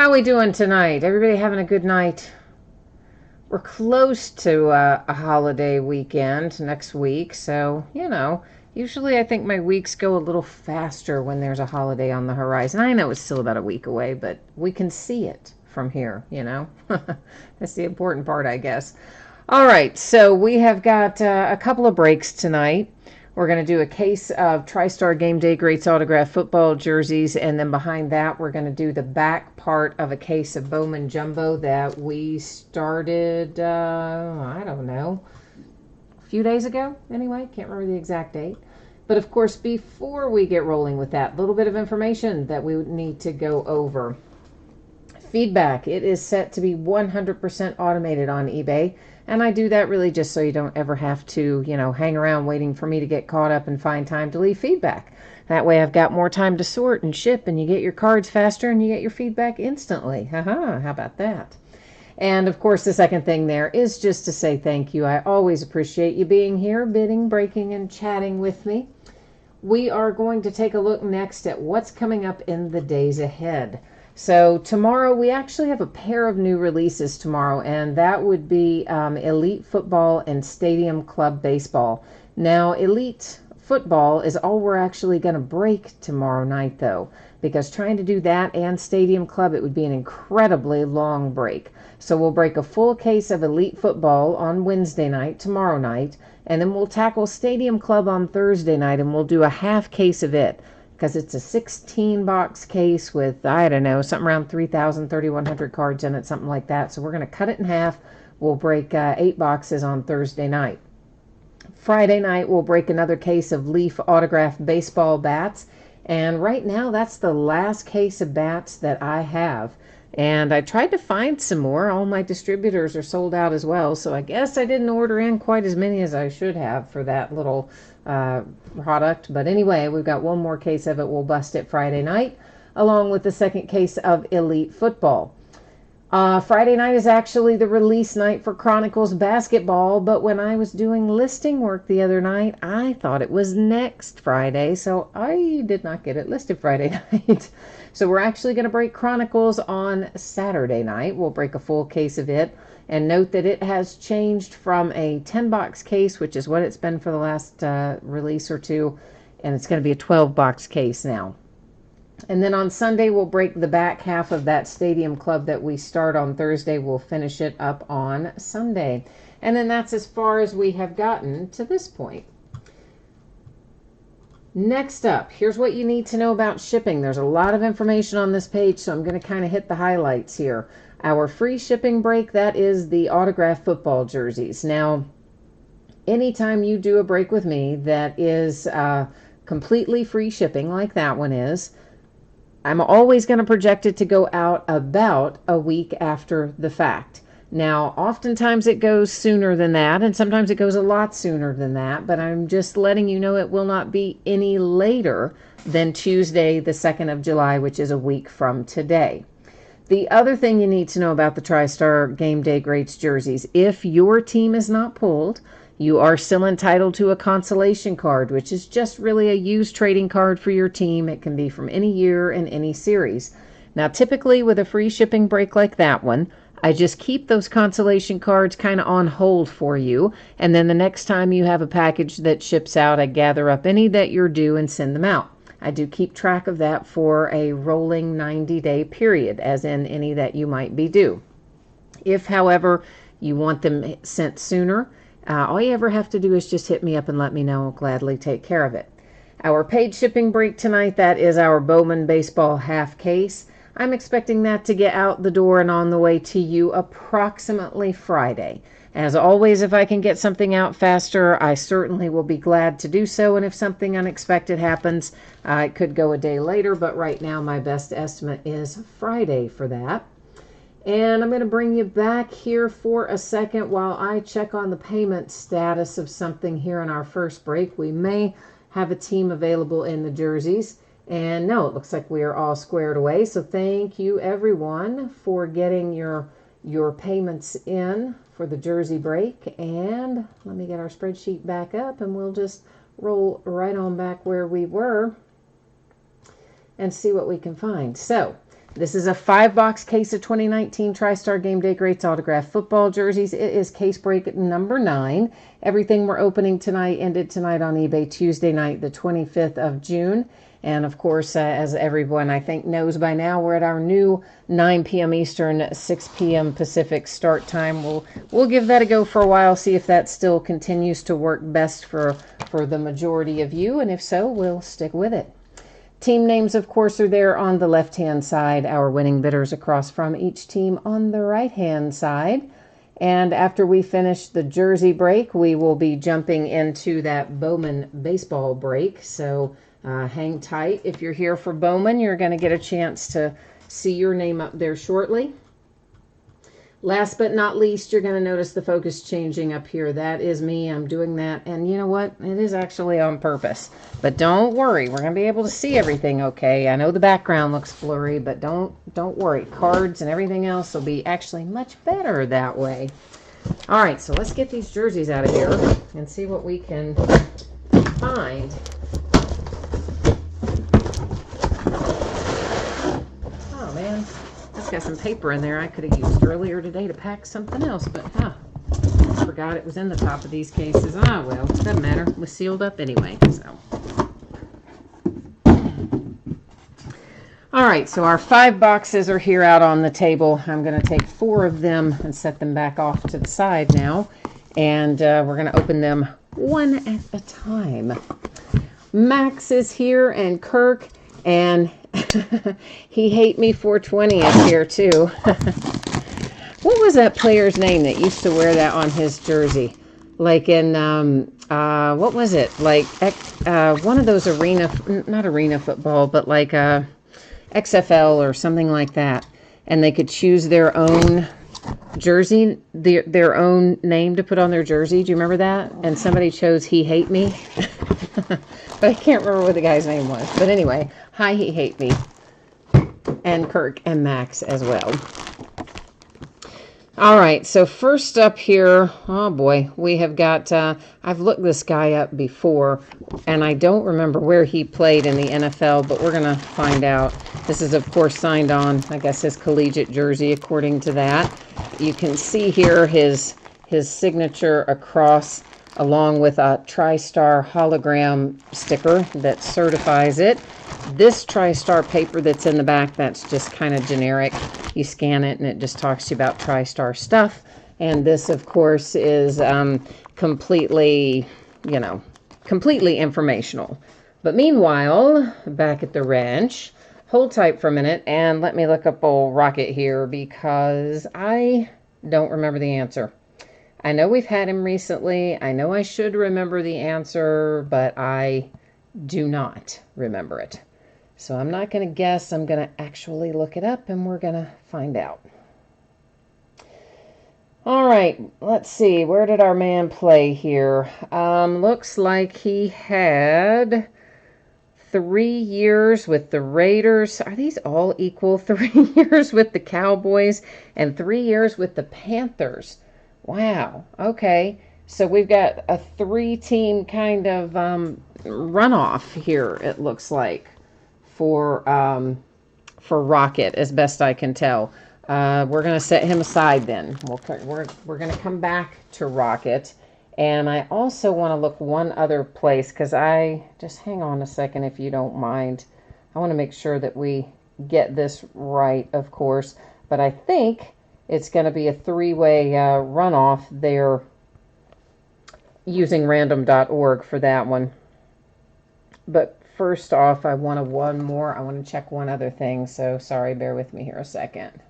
How we doing tonight? Everybody having a good night? We're close to a holiday weekend next week, so usually I think my weeks go a little faster when there's a holiday on the horizon. I know it's still about a week away, but we can see it from here. That's the important part, I guess. All right, so we have got a couple of breaks tonight. We're going to do a case of TriStar Game Day Greats autograph football jerseys, and then behind that we're going to do the back part of a case of Bowman Jumbo that we started, I don't know, a few days ago anyway. Can't remember the exact date. But of course, before we get rolling with that, a little bit of information that we need to go over. Feedback. It is set to be 100% automated on eBay. And I do that really just so you don't ever have to, hang around waiting for me to get caught up and find time to leave feedback. That way I've got more time to sort and ship, and you get your cards faster and you get your feedback instantly. Haha, how about that? And of course, the second thing there is just to say thank you. I always appreciate you being here, bidding, breaking, and chatting with me. We are going to take a look next at what's coming up in the days ahead. So tomorrow we actually have a pair of new releases tomorrow, and that would be Elite Football and Stadium Club Baseball. Now, Elite Football is all we're actually going to break tomorrow night, though, because trying to do that and Stadium Club, it would be an incredibly long break. So we'll break a full case of Elite Football on Wednesday night, tomorrow night, and then we'll tackle Stadium Club on Thursday night, and we'll do a half case of it, because it's a 16-box case with, I don't know, something around 3,000, 3,100 cards in it, something like that. So we're going to cut it in half. We'll break 8 boxes on Thursday night. Friday night, we'll break another case of Leaf Autograph Baseball bats. And right now, that's the last case of bats that I have. And I tried to find some more. All my distributors are sold out as well. So I guess I didn't order in quite as many as I should have for that little product. But anyway, we've got one more case of it. We'll bust it Friday night, along with the second case of Elite Football. Friday night is actually the release night for Chronicles Basketball, but when I was doing listing work the other night, I thought it was next Friday, so I did not get it listed Friday night. So we're actually going to break Chronicles on Saturday night. We'll break a full case of it, and note that it has changed from a 10-box case, which is what it's been for the last release or two, and it's going to be a 12-box case now. And then on Sunday, we'll break the back half of that Stadium Club that we start on Thursday. We'll finish it up on Sunday. And then that's as far as we have gotten to this point. Next up, here's what you need to know about shipping. There's a lot of information on this page, so I'm going to kind of hit the highlights here. Our free shipping break, that is the autographed football jerseys. Now, anytime you do a break with me that is completely free shipping, like that one is, I'm always going to project it to go out about a week after the fact. Now, oftentimes it goes sooner than that, and sometimes it goes a lot sooner than that, but I'm just letting you know it will not be any later than Tuesday, the 2nd of July, which is a week from today. The other thing you need to know about the TriStar Game Day Greats jerseys, if your team is not pulled, you are still entitled to a consolation card, which is just really a used trading card for your team. It can be from any year and any series. Now, typically with a free shipping break like that one, I just keep those consolation cards kind of on hold for you. And then the next time you have a package that ships out, I gather up any that you're due and send them out. I do keep track of that for a rolling 90-day period, as in any that you might be due. If, however, you want them sent sooner, all you ever have to do is just hit me up and let me know. I'll gladly take care of it. Our paid shipping break tonight, that is our Bowman Baseball half case. I'm expecting that to get out the door and on the way to you approximately Friday. As always, if I can get something out faster, I certainly will be glad to do so. And if something unexpected happens, it could go a day later. But right now, my best estimate is Friday for that. And I'm going to bring you back here for a second while I check on the payment status of something here in our first break. We may have a team available in the jerseys. And no, it looks like we are all squared away. So thank you, everyone, for getting your payments in for the jersey break. And let me get our spreadsheet back up, and we'll just roll right on back where we were and see what we can find. So This is a 5-box case of 2019 TriStar Game Day Greats autographed football jerseys. It is case break number 9. Everything we're opening tonight ended tonight on eBay Tuesday night, the 25th of June. And of course, as everyone I think knows by now, we're at our new 9 p.m. Eastern, 6 p.m. Pacific start time. We'll give that a go for a while, see if that still continues to work best for the majority of you. And if so, we'll stick with it. Team names, of course, are there on the left-hand side. Our winning bidders across from each team on the right-hand side. And after we finish the jersey break, we will be jumping into that Bowman baseball break. So hang tight. If you're here for Bowman, you're going to get a chance to see your name up there shortly. Last but not least, you're going to notice the focus changing up here. That is me. I'm doing that. And you know what? It is actually on purpose. But don't worry. We're going to be able to see everything okay. I know the background looks blurry, but don't worry. Cards and everything else will be actually much better that way. All right, so let's get these jerseys out of here and see what we can find. Oh, man. That's got some paper in there I could have used earlier today to pack something else, but I forgot it was in the top of these cases. Ah, well, doesn't matter. It was sealed up anyway, so. All right, so our 5 boxes are here out on the table. I'm going to take 4 of them and set them back off to the side now, and we're going to open them one at a time. Max is here, and Kirk, and he hate me 420 is here too. What was that player's name that used to wear that on his jersey? Like in what was it? Like one of those not arena football, but like XFL or something like that. And they could choose their own jersey, their own name to put on their jersey. Do you remember that? And somebody chose He Hate Me. But I can't remember what the guy's name was. But anyway, hi, He Hate Me. And Kirk and Max as well. All right, so first up here, oh boy, we have got, I've looked this guy up before, and I don't remember where he played in the NFL, but we're going to find out. This is, of course, signed on, I guess, his collegiate jersey, according to that. You can see here his signature across, along with a TriStar hologram sticker that certifies it. This TriStar paper that's in the back, that's just kind of generic. You scan it and it just talks to you about TriStar stuff. And this, of course, is completely informational. But meanwhile, back at the ranch, hold tight for a minute and let me look up old Rocket here because I don't remember the answer. I know we've had him recently. I know I should remember the answer, but I do not remember it. So I'm not going to guess. I'm going to actually look it up, and we're going to find out. All right, let's see. Where did our man play here? Looks like he had 3 years with the Raiders. Are these all equal? 3 years with the Cowboys and 3 years with the Panthers. Wow. Okay. So we've got a 3-team kind of runoff here, it looks like, for Rocket, as best I can tell. We're going to set him aside then. We're going to come back to Rocket. And I also want to look one other place because just hang on a second if you don't mind. I want to make sure that we get this right, of course. But I think it's going to be a 3-way runoff there using random.org for that one. But first off, I want to check one other thing. So sorry, bear with me here a second.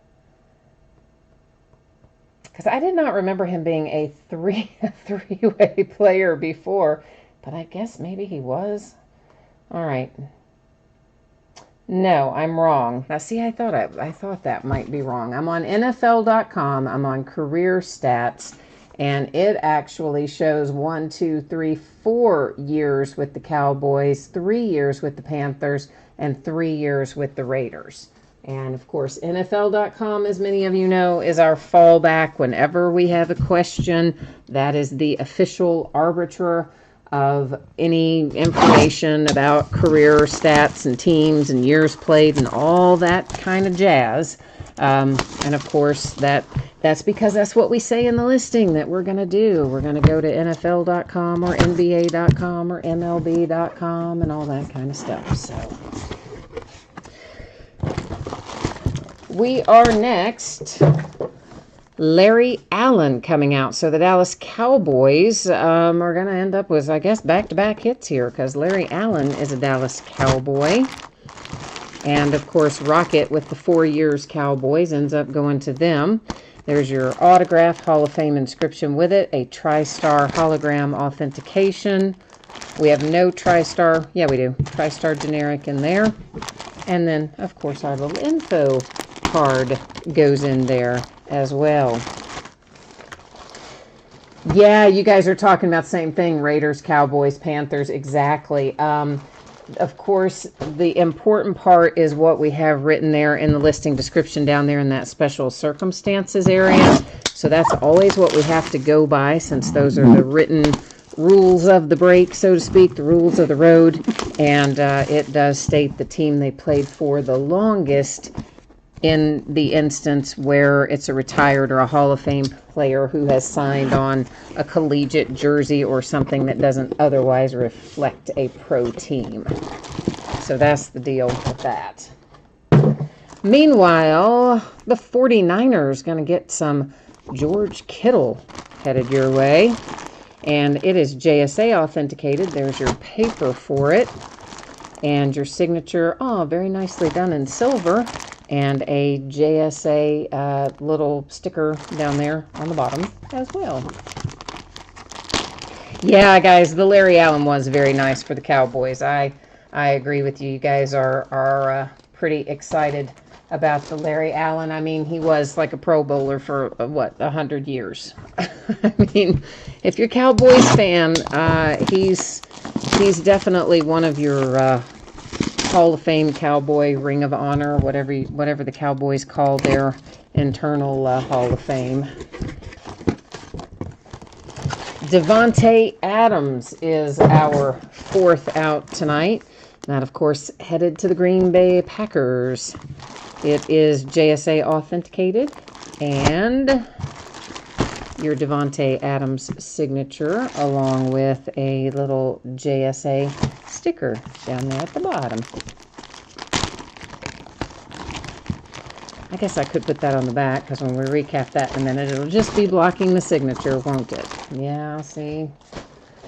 Because I did not remember him being a three-way player before. But I guess maybe he was. All right. No, I'm wrong. Now, see, I thought that might be wrong. I'm on NFL.com. I'm on career stats, and it actually shows 1, 2, 3, 4 years with the Cowboys, 3 years with the Panthers, and 3 years with the Raiders. And of course, NFL.com, as many of you know, is our fallback whenever we have a question. That is the official arbiter of any information about career stats and teams and years played and all that kind of jazz. And of course, that's because that's what we say in the listing that we're going to do. We're going to go to NFL.com or NBA.com or MLB.com and all that kind of stuff. So we are next. Larry Allen coming out. So the Dallas Cowboys are going to end up with, I guess, back-to-back hits here because Larry Allen is a Dallas Cowboy. And, of course, Rocket with the 4 years Cowboys ends up going to them. There's your autograph Hall of Fame inscription with it, a TriStar hologram authentication. We have no TriStar. Yeah, we do. TriStar generic in there. And then, of course, our little info card goes in there as well. Yeah, you guys are talking about the same thing. Raiders, Cowboys, Panthers, exactly. Of course, the important part is what we have written there in the listing description down there in that special circumstances area. So that's always what we have to go by, since those are the written rules of the break, so to speak, the rules of the road. And it does state the team they played for the longest in the instance where it's a retired or a Hall of Fame player who has signed on a collegiate jersey or something that doesn't otherwise reflect a pro team. So that's the deal with that. Meanwhile, the 49ers going to get some George Kittle headed your way. And it is JSA authenticated. There's your paper for it. And your signature, oh, very nicely done in silver. And a JSA little sticker down there on the bottom as well. Yeah, guys, the Larry Allen was very nice for the Cowboys. I agree with you. You guys are pretty excited about the Larry Allen. I mean, he was like a Pro Bowler for, 100 years. I mean, if you're a Cowboys fan, he's definitely one of your Hall of Fame Cowboy, Ring of Honor, whatever the Cowboys call their internal Hall of Fame. Davante Adams is our fourth out tonight. That, of course, headed to the Green Bay Packers. It is JSA authenticated, and your Davante Adams signature, along with a little JSA sticker down there at the bottom. I guess I could put that on the back, because when we recap that in a minute, it'll just be blocking the signature, won't it? Yeah, see,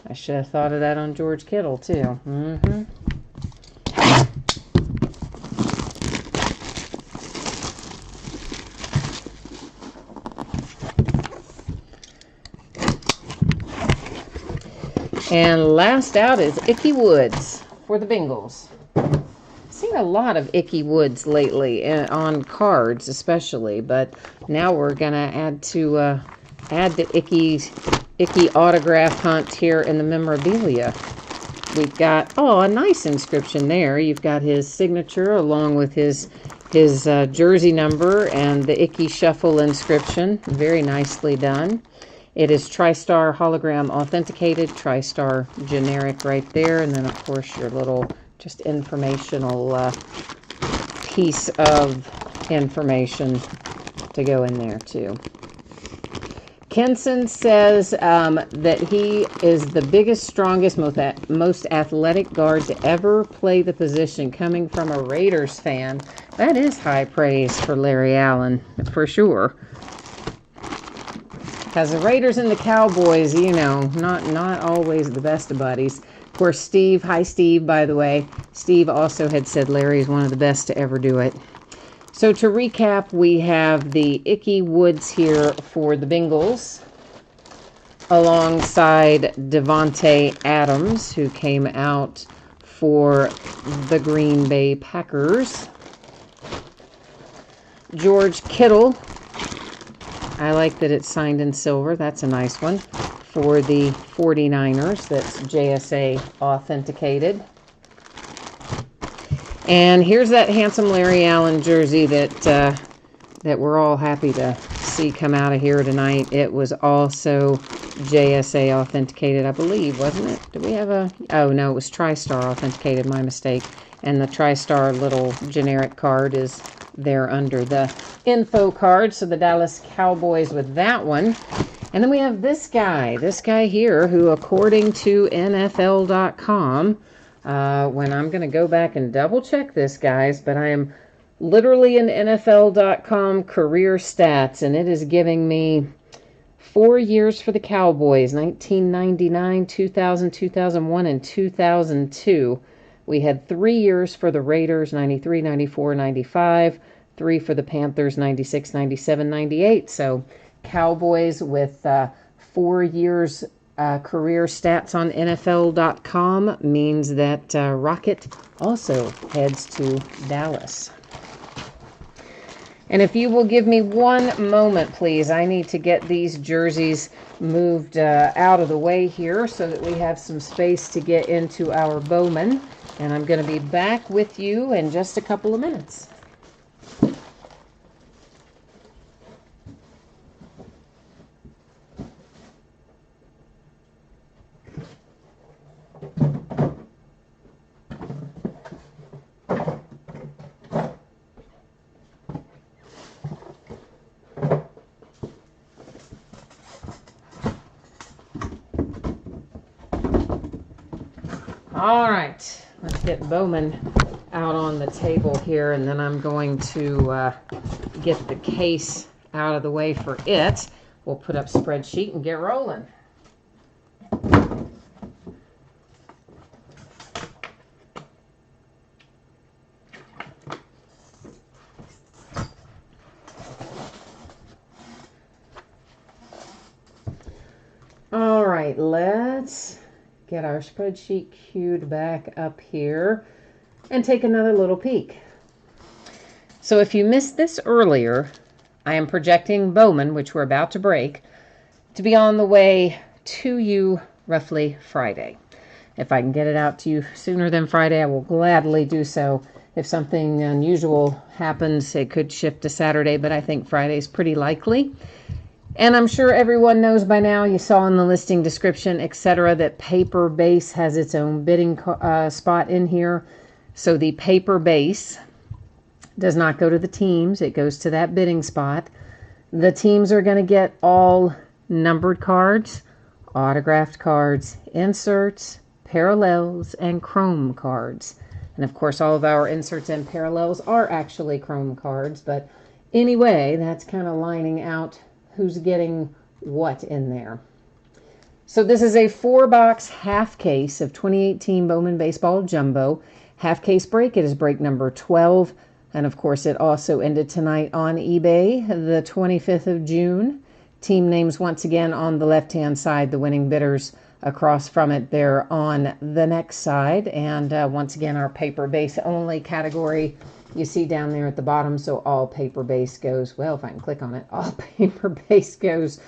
I should have thought of that on George Kittle, too. And last out is Ickey Woods for the Bengals. I've seen a lot of Ickey Woods lately, on cards especially, but now we're going to add the Ickey autograph hunt here in the memorabilia. We've got, a nice inscription there. You've got his signature along with his jersey number and the Ickey Shuffle inscription. Very nicely done. It is TriStar hologram authenticated, TriStar generic right there, and then, of course, your little just informational piece of information to go in there, too. Kenson says that he is the biggest, strongest, most athletic guard to ever play the position, coming from a Raiders fan. That is high praise for Larry Allen, for sure. Because the Raiders and the Cowboys, not always the best of buddies. Of course, Steve, hi Steve, by the way. Steve also had said Larry is one of the best to ever do it. So to recap, we have the Ickey Woods here for the Bengals, alongside Davante Adams, who came out for the Green Bay Packers. George Kittle. I like that it's signed in silver. That's a nice one. For the 49ers, that's JSA authenticated. And here's that handsome Larry Allen jersey that we're all happy to see come out of here tonight. It was also JSA authenticated, I believe, wasn't it? Did we have a... Oh, no, it was TriStar authenticated, my mistake. And the TriStar little generic card is there under the info card. So the Dallas Cowboys with that one. And then we have this guy here, who according to NFL.com, when I'm going to go back and double check this, guys, but I am literally in NFL.com career stats, and it is giving me 4 years for the Cowboys, 1999, 2000, 2001, and 2002. We had 3 years for the Raiders, 93, 94, 95. 3 for the Panthers, 96, 97, 98. So Cowboys with 4 years career stats on NFL.com means that Rocket also heads to Dallas. And if you will give me one moment, please, I need to get these jerseys moved out of the way here so that we have some space to get into our bowman. And I'm going to be back with you in just a couple of minutes. All right, let's get Bowman out on the table here, and then I'm going to get the case out of the way for it. We'll put up spreadsheet and get rolling. All right, let's get our spreadsheet queued back up here and take another little peek. So if you missed this earlier, I am projecting Bowman, which we're about to break, to be on the way to you roughly Friday. If I can get it out to you sooner than Friday, I will gladly do so. If something unusual happens, it could shift to Saturday, but I think Friday is pretty likely. And I'm sure everyone knows by now, you saw in the listing description, etc., that paper base has its own bidding spot in here. So the paper base does not go to the teams. It goes to that bidding spot. The teams are going to get all numbered cards, autographed cards, inserts, parallels, and chrome cards. And of course, all of our inserts and parallels are actually chrome cards. But anyway, that's kind of lining out who's getting what in there. So this is a 4-box half case of 2018 Bowman Baseball Jumbo. Half case break. It is break number 12. And of course, it also ended tonight on eBay, the 25th of June. Team names once again on the left-hand side, the winning bidders across from it there on the next side. And once again, our paper base only category you see down there at the bottom. So all paper base goes, well, if I can click on it, all paper base goes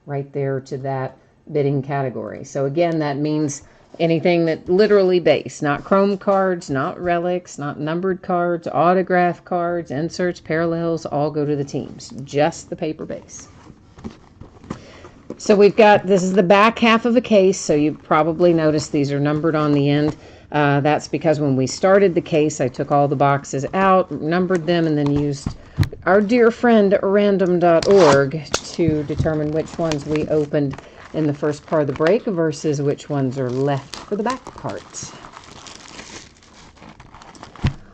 right there to that bidding category. So again, that means anything that literally base, not chrome cards, not relics, not numbered cards, autograph cards, inserts, parallels, all go to the teams, just the paper base. So we've got, this is the back half of a case, so you probably noticed these are numbered on the end. That's because when we started the case, I took all the boxes out, numbered them, and then used our dear friend random.org to determine which ones we opened in the first part of the break versus which ones are left for the back part.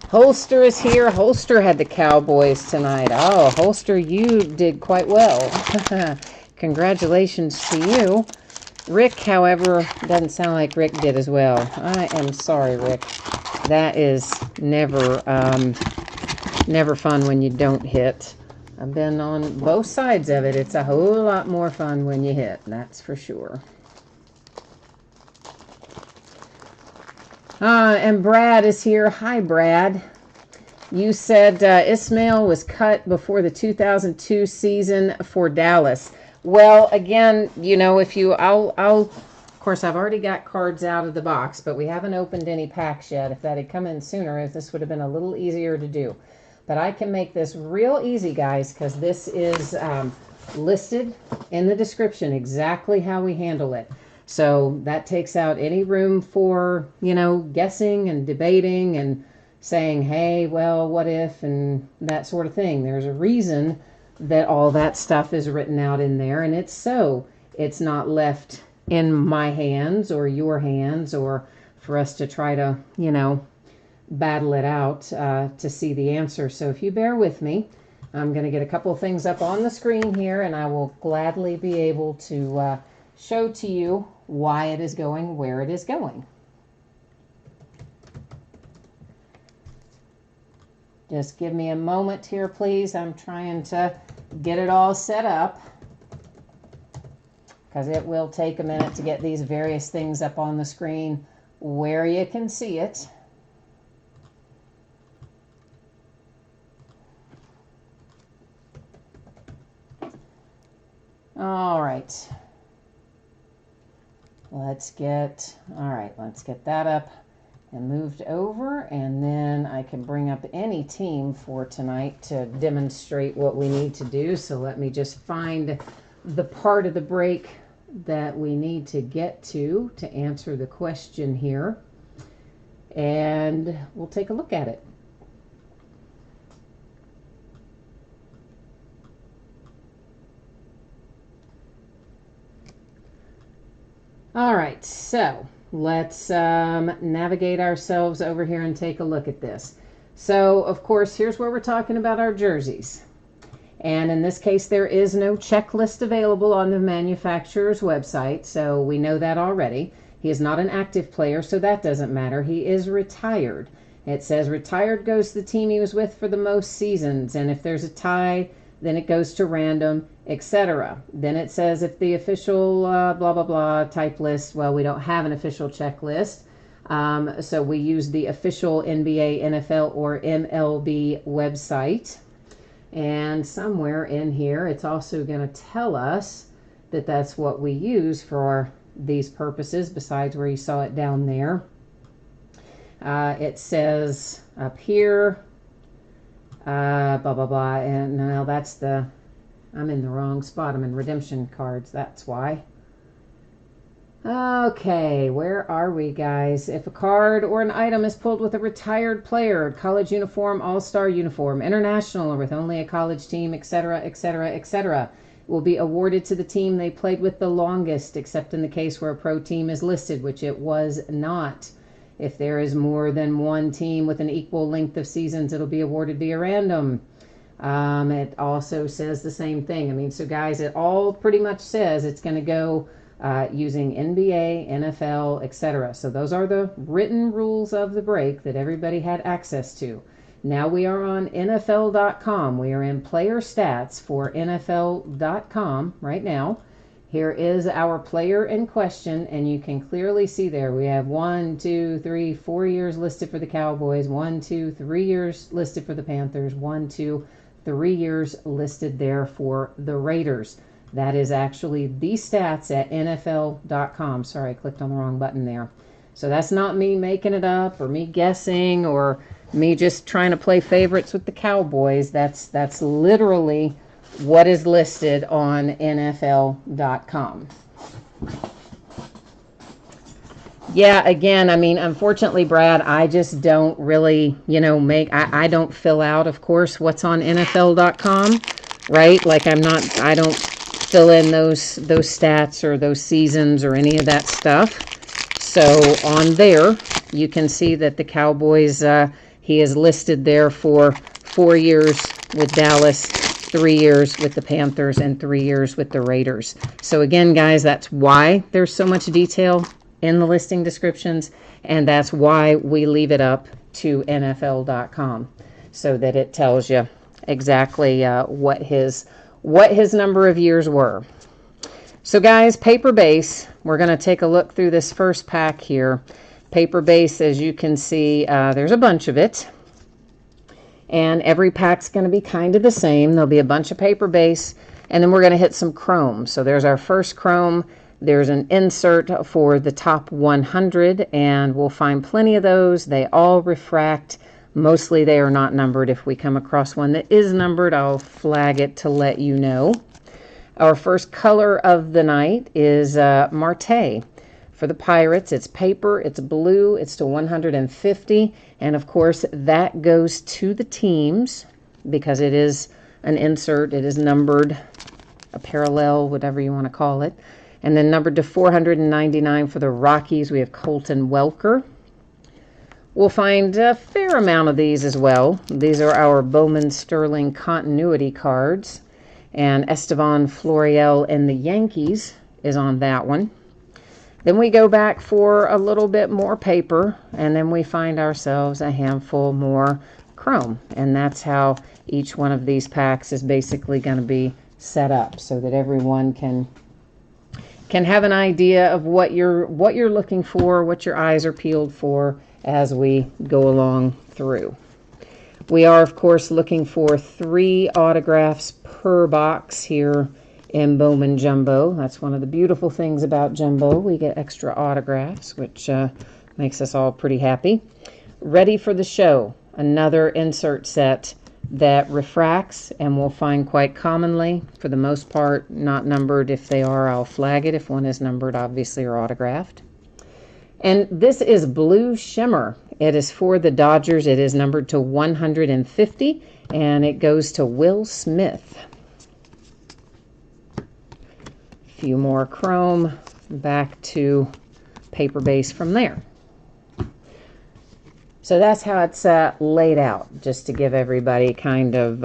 Holster is here. Holster had the Cowboys tonight. Oh, Holster, you did quite well. Congratulations to you. Rick, however, doesn't sound like Rick did as well. I am sorry, Rick. That is never fun when you don't hit. I've been on both sides of it. It's a whole lot more fun when you hit, that's for sure. And Brad is here. Hi, Brad. You said Ismail was cut before the 2002 season for Dallas. Well, again, you know, if you, of course, I've already got cards out of the box, but we haven't opened any packs yet. If that had come in sooner, this would have been a little easier to do. But I can make this real easy, guys, because this is listed in the description exactly how we handle it. So that takes out any room for, guessing and debating and saying, hey, well, what if, and that sort of thing. There's a reason that all that stuff is written out in there, and it's not left in my hands or your hands, or for us to try to, battle it out to see the answer. So if you bear with me, I'm going to get a couple of things up on the screen here, and I will gladly be able to show to you why it is going where it is going. Just give me a moment here, please. I'm trying to get it all set up, because it will take a minute to get these various things up on the screen where you can see it. All right. Let's get that up and moved over, and then I can bring up any team for tonight to demonstrate what we need to do. So let me just find the part of the break that we need to get to answer the question here, and we'll take a look at it. All right, so let's navigate ourselves over here and take a look at this. So, of course, here's where we're talking about our jerseys. And in this case, there is no checklist available on the manufacturer's website, so we know that already. He is not an active player, so that doesn't matter. He is retired. It says retired goes to the team he was with for the most seasons, and if there's a tie, then it goes to random, etc. Then it says if the official blah, blah, blah type list, well, we don't have an official checklist. So we use the official NBA, NFL, or MLB website. And somewhere in here, it's also going to tell us that that's what we use for these purposes, besides where you saw it down there. It says up here, blah, blah, blah. And now I'm in the wrong spot. I'm in redemption cards. That's why. Okay, where are we, guys? If a card or an item is pulled with a retired player, college uniform, all-star uniform, international, or with only a college team, etc., etc., etc., will be awarded to the team they played with the longest, except in the case where a pro team is listed, which it was not. If there is more than one team with an equal length of seasons, it'll be awarded via random. It also says the same thing. I mean, so guys, it all pretty much says it's going to go using NBA, NFL, etc. So those are the written rules of the break that everybody had access to. Now we are on NFL.com. We are in player stats for NFL.com right now. Here is our player in question, and you can clearly see there we have 1, 2, 3, 4 years listed for the Cowboys, 1, 2, 3 years listed for the Panthers, 1, 2, 3 years listed there for the Raiders. That is actually the stats at NFL.com. Sorry, I clicked on the wrong button there. So that's not me making it up or me guessing or me just trying to play favorites with the Cowboys. That's literally what is listed on NFL.com. Yeah, again, I mean, unfortunately, Brad, I just don't really, I don't fill out, of course, what's on NFL.com, right? Like I don't fill in those stats or those seasons or any of that stuff. So on there, you can see that the Cowboys, he is listed there for 4 years with Dallas, 3 years with the Panthers, and 3 years with the Raiders. So again, guys, that's why there's so much detail in the listing descriptions, and that's why we leave it up to NFL.com so that it tells you exactly what his number of years were. So guys, paper base, we're going to take a look through this first pack here. Paper base, as you can see, there's a bunch of it. And every pack's going to be kind of the same. There'll be a bunch of paper base, and then we're going to hit some chrome. So there's our first chrome. There's an insert for the top 100, and we'll find plenty of those. They all refract. Mostly they are not numbered. If we come across one that is numbered, I'll flag it to let you know. Our first color of the night is Marte. For the Pirates, it's paper, it's blue, it's to 150, and of course that goes to the teams because it is an insert, it is numbered, a parallel, whatever you want to call it. And then numbered to 499 for the Rockies, we have Colton Welker. We'll find a fair amount of these as well. These are our Bowman Sterling continuity cards. And Estevan Florial and the Yankees is on that one. Then we go back for a little bit more paper, and then we find ourselves a handful more chrome. And that's how each one of these packs is basically going to be set up so that everyone can have an idea of what you're looking for, what your eyes are peeled for as we go along through. We are, of course, looking for 3 autographs per box here in Bowman Jumbo. That's one of the beautiful things about Jumbo. We get extra autographs, which makes us all pretty happy. Ready for the show, another insert set that refracts and we'll find quite commonly, for the most part, not numbered. If they are, I'll flag it. If one is numbered, obviously, or autographed. And this is Blue Shimmer. It is for the Dodgers. It is numbered to 150, and it goes to Will Smith. A few more chrome, back to paper base from there. So that's how it's laid out, just to give everybody kind of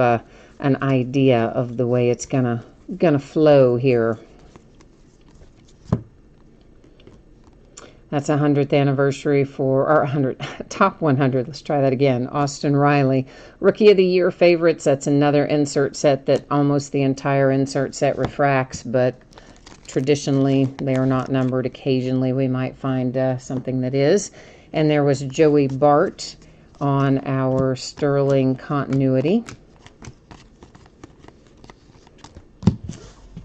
an idea of the way it's gonna flow here. That's 100th anniversary for, or 100, top 100, let's try that again, Austin Riley. Rookie of the Year favorites, that's another insert set that almost the entire insert set refracts, but traditionally they are not numbered. Occasionally we might find something that is. And there was Joey Bart on our Sterling continuity.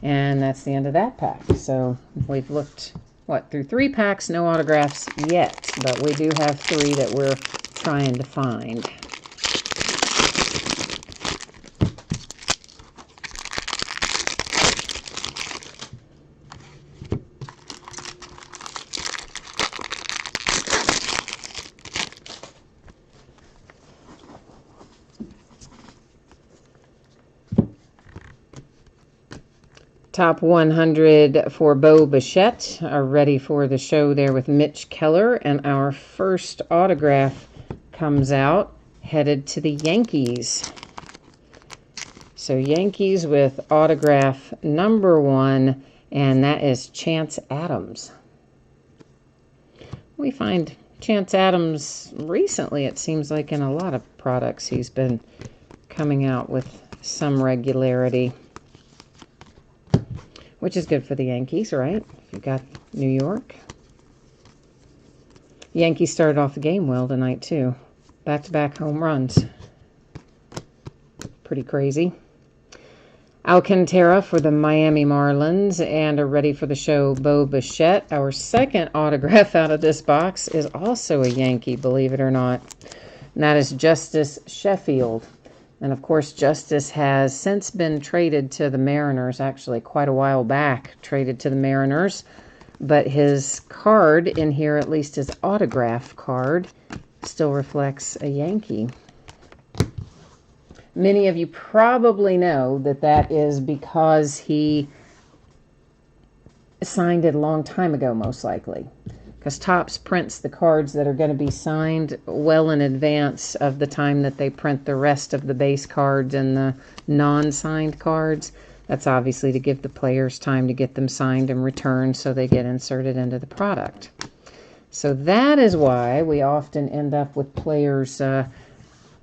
And that's the end of that pack. So we've looked, through 3 packs, no autographs yet, but we do have 3 that we're trying to find. Top 100 for Bo Bichette are ready for the show there with Mitch Keller. And our first autograph comes out, headed to the Yankees. So Yankees with autograph number 1, and that is Chance Adams. We find Chance Adams recently, it seems like in a lot of products, he's been coming out with some regularity, which is good for the Yankees, right? If you've got New York. Yankees started off the game well tonight, too. Back-to-back home runs. Pretty crazy. Alcantara for the Miami Marlins, and are ready for the show, Bo Bichette. Our second autograph out of this box is also a Yankee, believe it or not. And that is Justice Sheffield. And, of course, Justice has since been traded to the Mariners, actually quite a while back, traded to the Mariners. But his card in here, at least his autograph card, still reflects a Yankee. Many of you probably know that that is because he signed it a long time ago, most likely. Because Topps prints the cards that are going to be signed well in advance of the time that they print the rest of the base cards and the non-signed cards. That's obviously to give the players time to get them signed and returned so they get inserted into the product. So that is why we often end up with players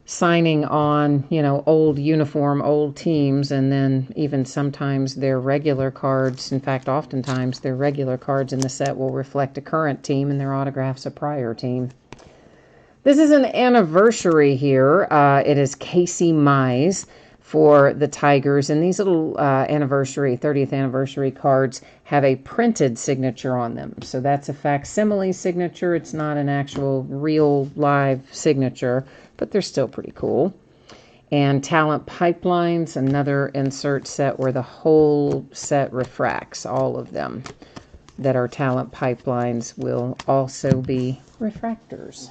signing on, old uniform, old teams, and then even sometimes their regular cards. In fact, oftentimes their regular cards in the set will reflect a current team and their autographs a prior team. This is an anniversary here. It is Casey Mize for the Tigers, and these little 30th anniversary cards have a printed signature on them. So that's a facsimile signature. It's not an actual real live signature, but they're still pretty cool. And Talent Pipelines, another insert set where the whole set refracts, all of them that are Talent Pipelines will also be refractors.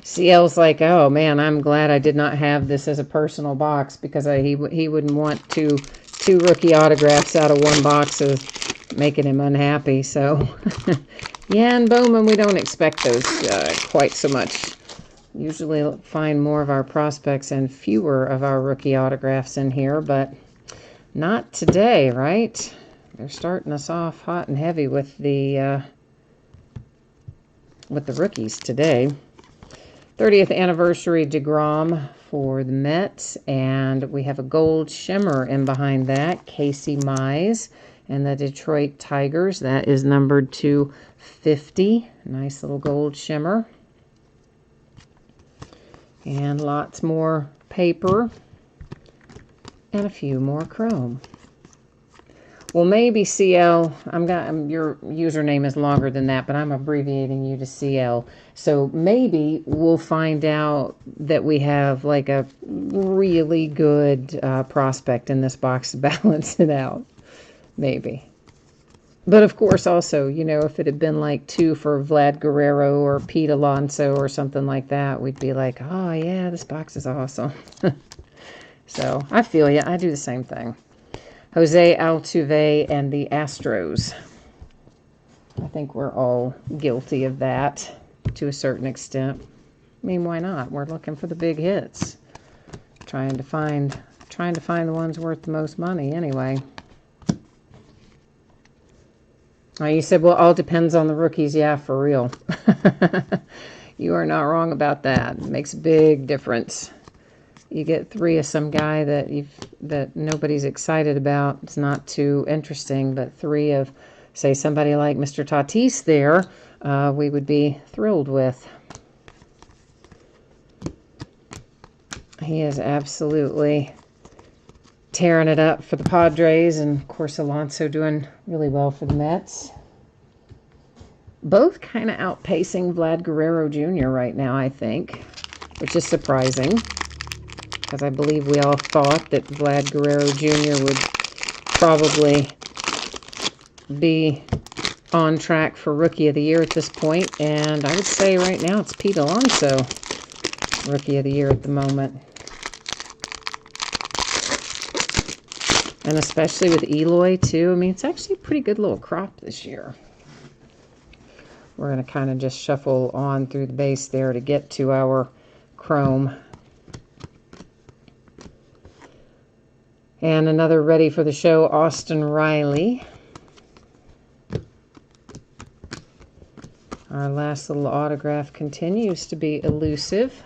CL's like, oh man, I'm glad I did not have this as a personal box, because he wouldn't want two rookie autographs out of one box of making him unhappy. So yeah, and Bowman, we don't expect those quite so much. Usually find more of our prospects and fewer of our rookie autographs in here, but not today, right? They're starting us off hot and heavy with the rookies today. 30th anniversary DeGrom for the Mets, and we have a gold shimmer in behind that, Casey Mize and the Detroit Tigers. That is numbered to 50. Nice little gold shimmer. And lots more paper and a few more chrome. Well, maybe CL, your username is longer than that, but I'm abbreviating you to CL. So maybe we'll find out that we have like a really good prospect in this box to balance it out. Maybe. But of course, also, you know, if it had been like 2 for Vlad Guerrero or Pete Alonso or something like that, we'd be like, oh yeah, this box is awesome. So I feel you. I do the same thing. Jose Altuve and the Astros. I think we're all guilty of that to a certain extent. I mean, why not? We're looking for the big hits. Trying to find the ones worth the most money anyway. Oh, you said, well, all depends on the rookies. Yeah, for real. You are not wrong about that. It makes a big difference. You get 3 of some guy that nobody's excited about. It's not too interesting, but 3 of, say, somebody like Mr. Tatis there, we would be thrilled with. He is absolutely tearing it up for the Padres, and of course Alonso doing really well for the Mets. Both kind of outpacing Vlad Guerrero Jr. right now, I think, which is surprising, because I believe we all thought that Vlad Guerrero Jr. would probably be on track for Rookie of the Year at this point, and I would say right now it's Pete Alonso, Rookie of the Year at the moment. And especially with Eloy, too. I mean, it's actually a pretty good little crop this year. We're going to kind of just shuffle on through the base there to get to our chrome. And another ready for the show, Austin Riley. Our last little autograph continues to be elusive.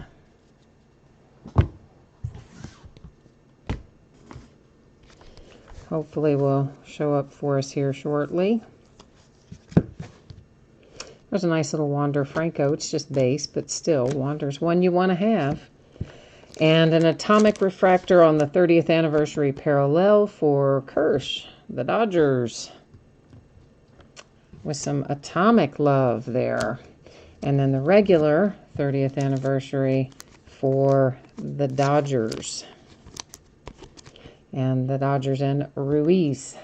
Hopefully will show up for us here shortly. There's a nice little Wander Franco. It's just base, but still, Wander's one you want to have. And an atomic refractor on the 30th anniversary parallel for Kirsch, the Dodgers. With some atomic love there. And then the regular 30th anniversary for the Dodgers. And the Dodgers and Ruiz.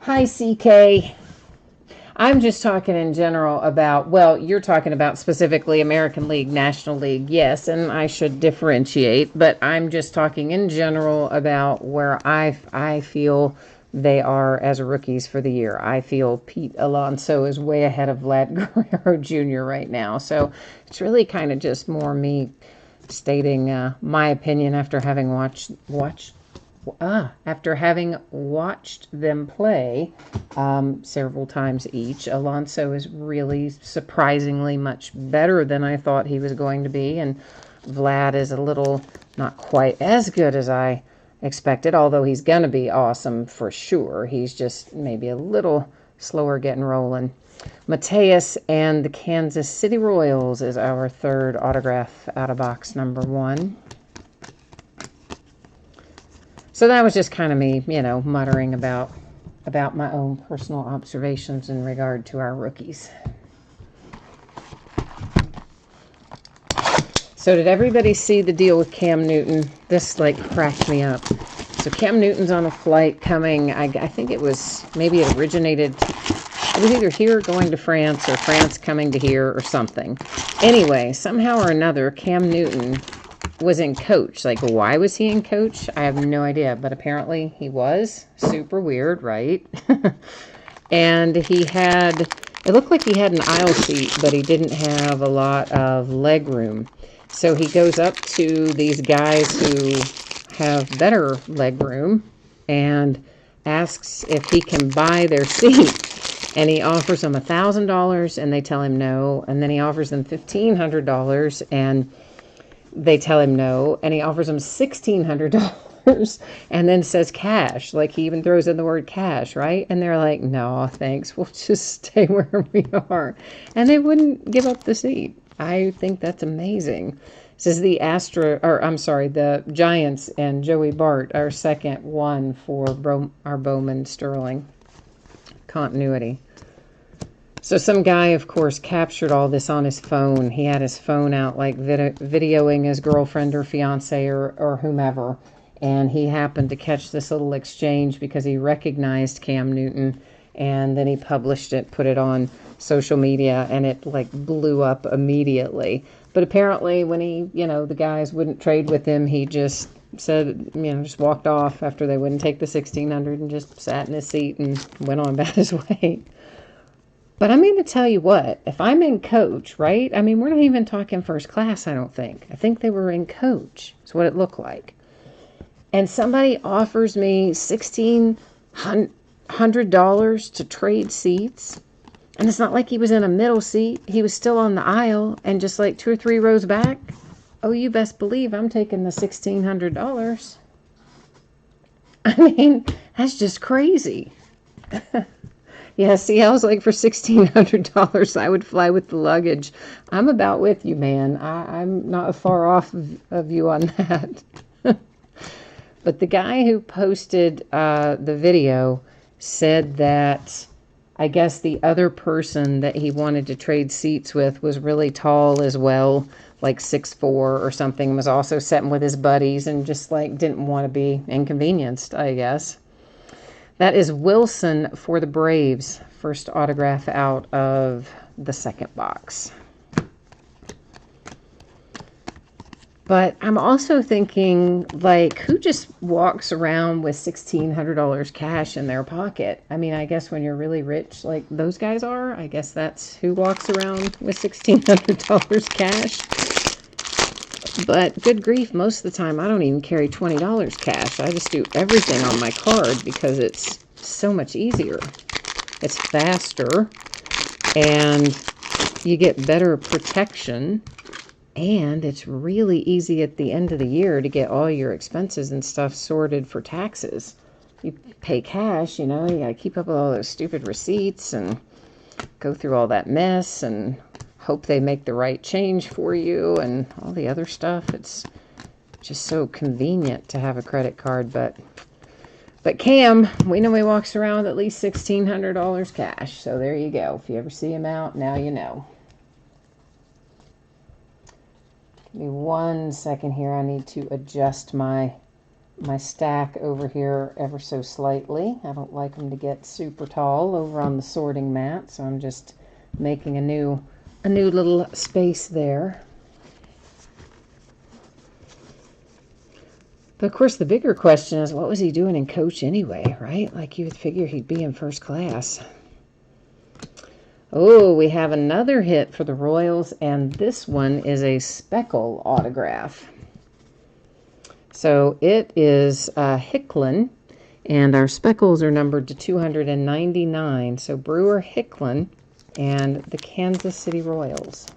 Hi, CK. I'm just talking in general about, well, you're talking about specifically American League, National League, yes, and I should differentiate, but I'm just talking in general about where I feel they are as rookies for the year. I feel Pete Alonso is way ahead of Vlad Guerrero Jr. right now, so it's really kind of just more me stating my opinion after having watched them play several times each. Alonso is really surprisingly much better than I thought he was going to be, and Vlad is a little not quite as good as I expected, although he's going to be awesome for sure. He's just maybe a little slower getting rolling. Mateus and the Kansas City Royals is our third autograph out of box number 1. So that was just kind of me, muttering about my own personal observations in regard to our rookies. So did everybody see the deal with Cam Newton? This cracked me up. So Cam Newton's on a flight coming, I think it was, maybe it originated, it was either here going to France or France coming to here or something. Anyway, somehow or another, Cam Newton was in coach. Why was he in coach? I have no idea, but apparently he was. Super weird, right? And it looked like he had an aisle seat, but he didn't have a lot of leg room. So he goes up to these guys who have better leg room and asks if he can buy their seat. And he offers them $1,000 and they tell him no. And then he offers them $1,500 and they tell him no. And he offers them $1,600 and then says cash. He even throws in the word cash, right? And they're like, no, thanks. We'll just stay where we are. And they wouldn't give up the seat. I think that's amazing. This is the Giants and Joey Bart, our second one for our Bowman Sterling continuity. So some guy, of course, captured all this on his phone. He had his phone out, videoing his girlfriend or fiance or whomever. And he happened to catch this little exchange because he recognized Cam Newton. And then he published it, put it on social media, and it blew up immediately. But apparently when the guys wouldn't trade with him, he just said, just walked off after they wouldn't take the $1,600 and just sat in his seat and went on about his way. But I'm going to tell you what, if I'm in coach, right? We're not even talking first class, I don't think. I think they were in coach. That's what it looked like. And somebody offers me $1,600 to trade seats. And it's not like he was in a middle seat. He was still on the aisle and just 2 or 3 rows back. Oh, you best believe I'm taking the $1,600. That's just crazy. Yeah, see, I was for $1,600, I would fly with the luggage. I'm about with you, man. I'm not far off of you on that. But the guy who posted the video said that I guess the other person that he wanted to trade seats with was really tall as well, 6'4" or something, was also sitting with his buddies and just didn't want to be inconvenienced, I guess. That is Wilson for the Braves. First autograph out of the second box. But I'm also thinking, who just walks around with $1,600 cash in their pocket? I guess when you're really rich, those guys are, I guess that's who walks around with $1,600 cash. But good grief, most of the time I don't even carry $20 cash. I just do everything on my card because it's so much easier. It's faster and you get better protection. And it's really easy at the end of the year to get all your expenses and stuff sorted for taxes. You pay cash, you got to keep up with all those stupid receipts and go through all that mess and hope they make the right change for you and all the other stuff. It's just so convenient to have a credit card. But Cam, we know he walks around with at least $1,600 cash. So there you go. If you ever see him out, now you know. Give me 1 second here. I need to adjust my stack over here ever so slightly. I don't like them to get super tall over on the sorting mat, so I'm just making a new little space there. But of course, the bigger question is, what was he doing in coach anyway, right? You would figure he'd be in first class. Oh, we have another hit for the Royals, and this one is a speckle autograph. So it is Hicklin, and our speckles are numbered to 299. So Brewer Hicklin and the Kansas City Royals.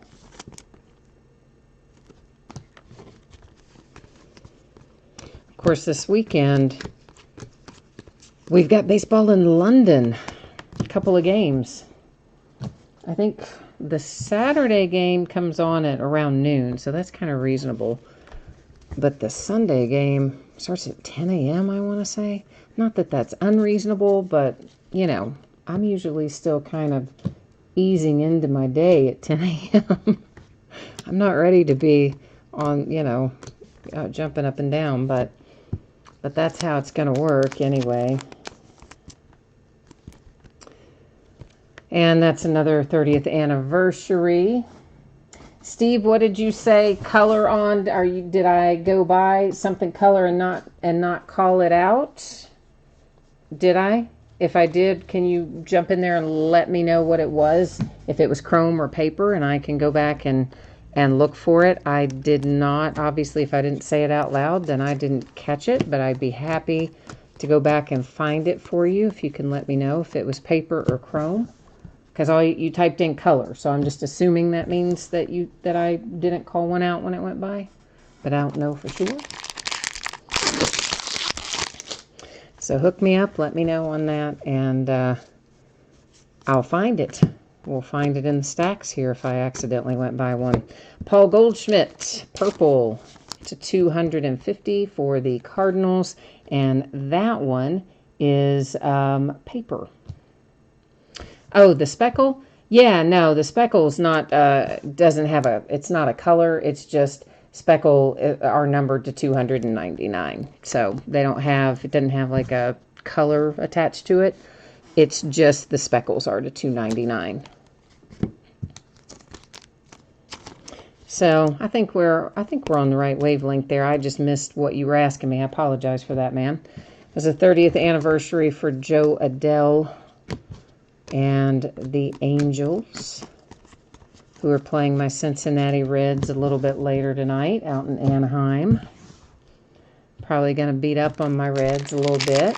Of course, this weekend, we've got baseball in London. couple of games. I think the Saturday game comes on at around noon, so that's kind of reasonable. But the Sunday game starts at 10 a.m., I want to say. Not that that's unreasonable, but, you know, I'm usually still kind of easing into my day at 10 a.m. I'm not ready to be on, you know, jumping up and down, but that's how it's going to work anyway. And that's another 30th anniversary. Steve, what did you say? Color on? Did I go by something color and not call it out? Did I? If I did, can you jump in there and let me know what it was? If it was chrome or paper, and I can go back and look for it. I did not. Obviously, if I didn't say it out loud, then I didn't catch it, but I'd be happy to go back and find it for you if you can let me know if it was paper or chrome. Because you typed in color, so I'm just assuming that means that I didn't call one out when it went by, but I don't know for sure. So hook me up, let me know on that, and I'll find it. We'll find it in the stacks here if I accidentally went by one. Paul Goldschmidt, purple to 250 for the Cardinals, and that one is paper. Oh, the speckle? Yeah, no, the speckle's not, doesn't have it's not a color. It's just speckle are numbered to 299. So they it doesn't have like a color attached to it. It's just the speckles are to 299. So I think we're on the right wavelength there. I just missed what you were asking me. I apologize for that, man. It was the 30th anniversary for Joe Adele and the Angels, who are playing my Cincinnati Reds a little bit later tonight out in Anaheim. Probably going to beat up on my Reds a little bit.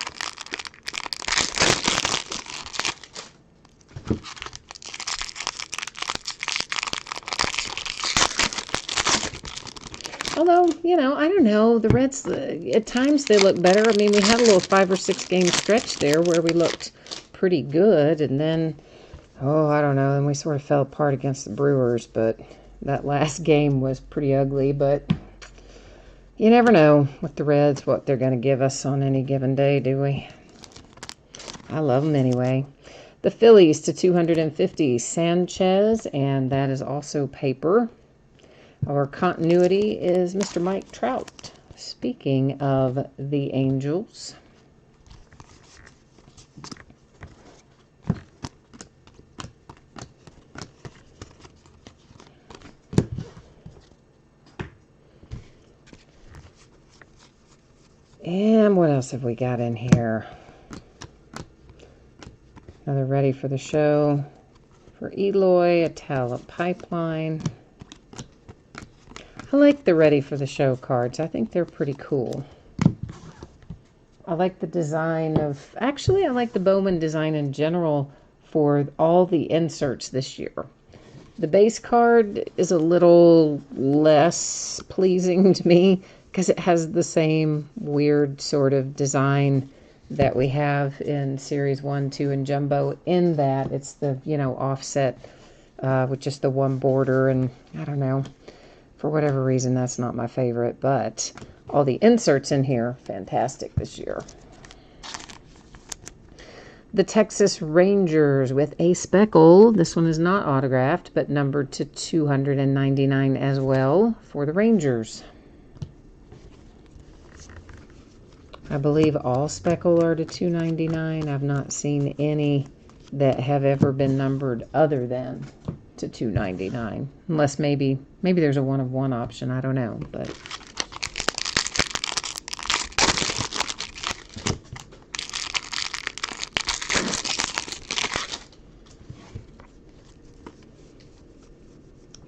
Although, you know, I don't know. The Reds, at times they look better. I mean, we had a little 5 or 6 game stretch there where we looked pretty good, and then, I don't know, then we sort of fell apart against the Brewers, but that last game was pretty ugly. But you never know with the Reds what they're going to give us on any given day, do we? I love them anyway. The Phillies to 250, Sanchez, and that is also paper. Our continuity is Mr. Mike Trout. Speaking of the Angels, and what else have we got in here? Another ready for the show for Eloy, a talent pipeline. I like the ready for the show cards. I think they're pretty cool. I like the design of, actually I like the Bowman design in general for all the inserts this year. The base card is a little less pleasing to me because it has the same weird sort of design that we have in Series 1, 2, and Jumbo, in that it's the, offset with just the one border, and I don't know. For whatever reason, that's not my favorite, but all the inserts in here, fantastic this year. The Texas Rangers with a speckle. This one is not autographed, but numbered to 299 as well for the Rangers. I believe all speckle are to 299. I've not seen any that have ever been numbered other than to 299, unless maybe there's a 1 of 1 option. I don't know, but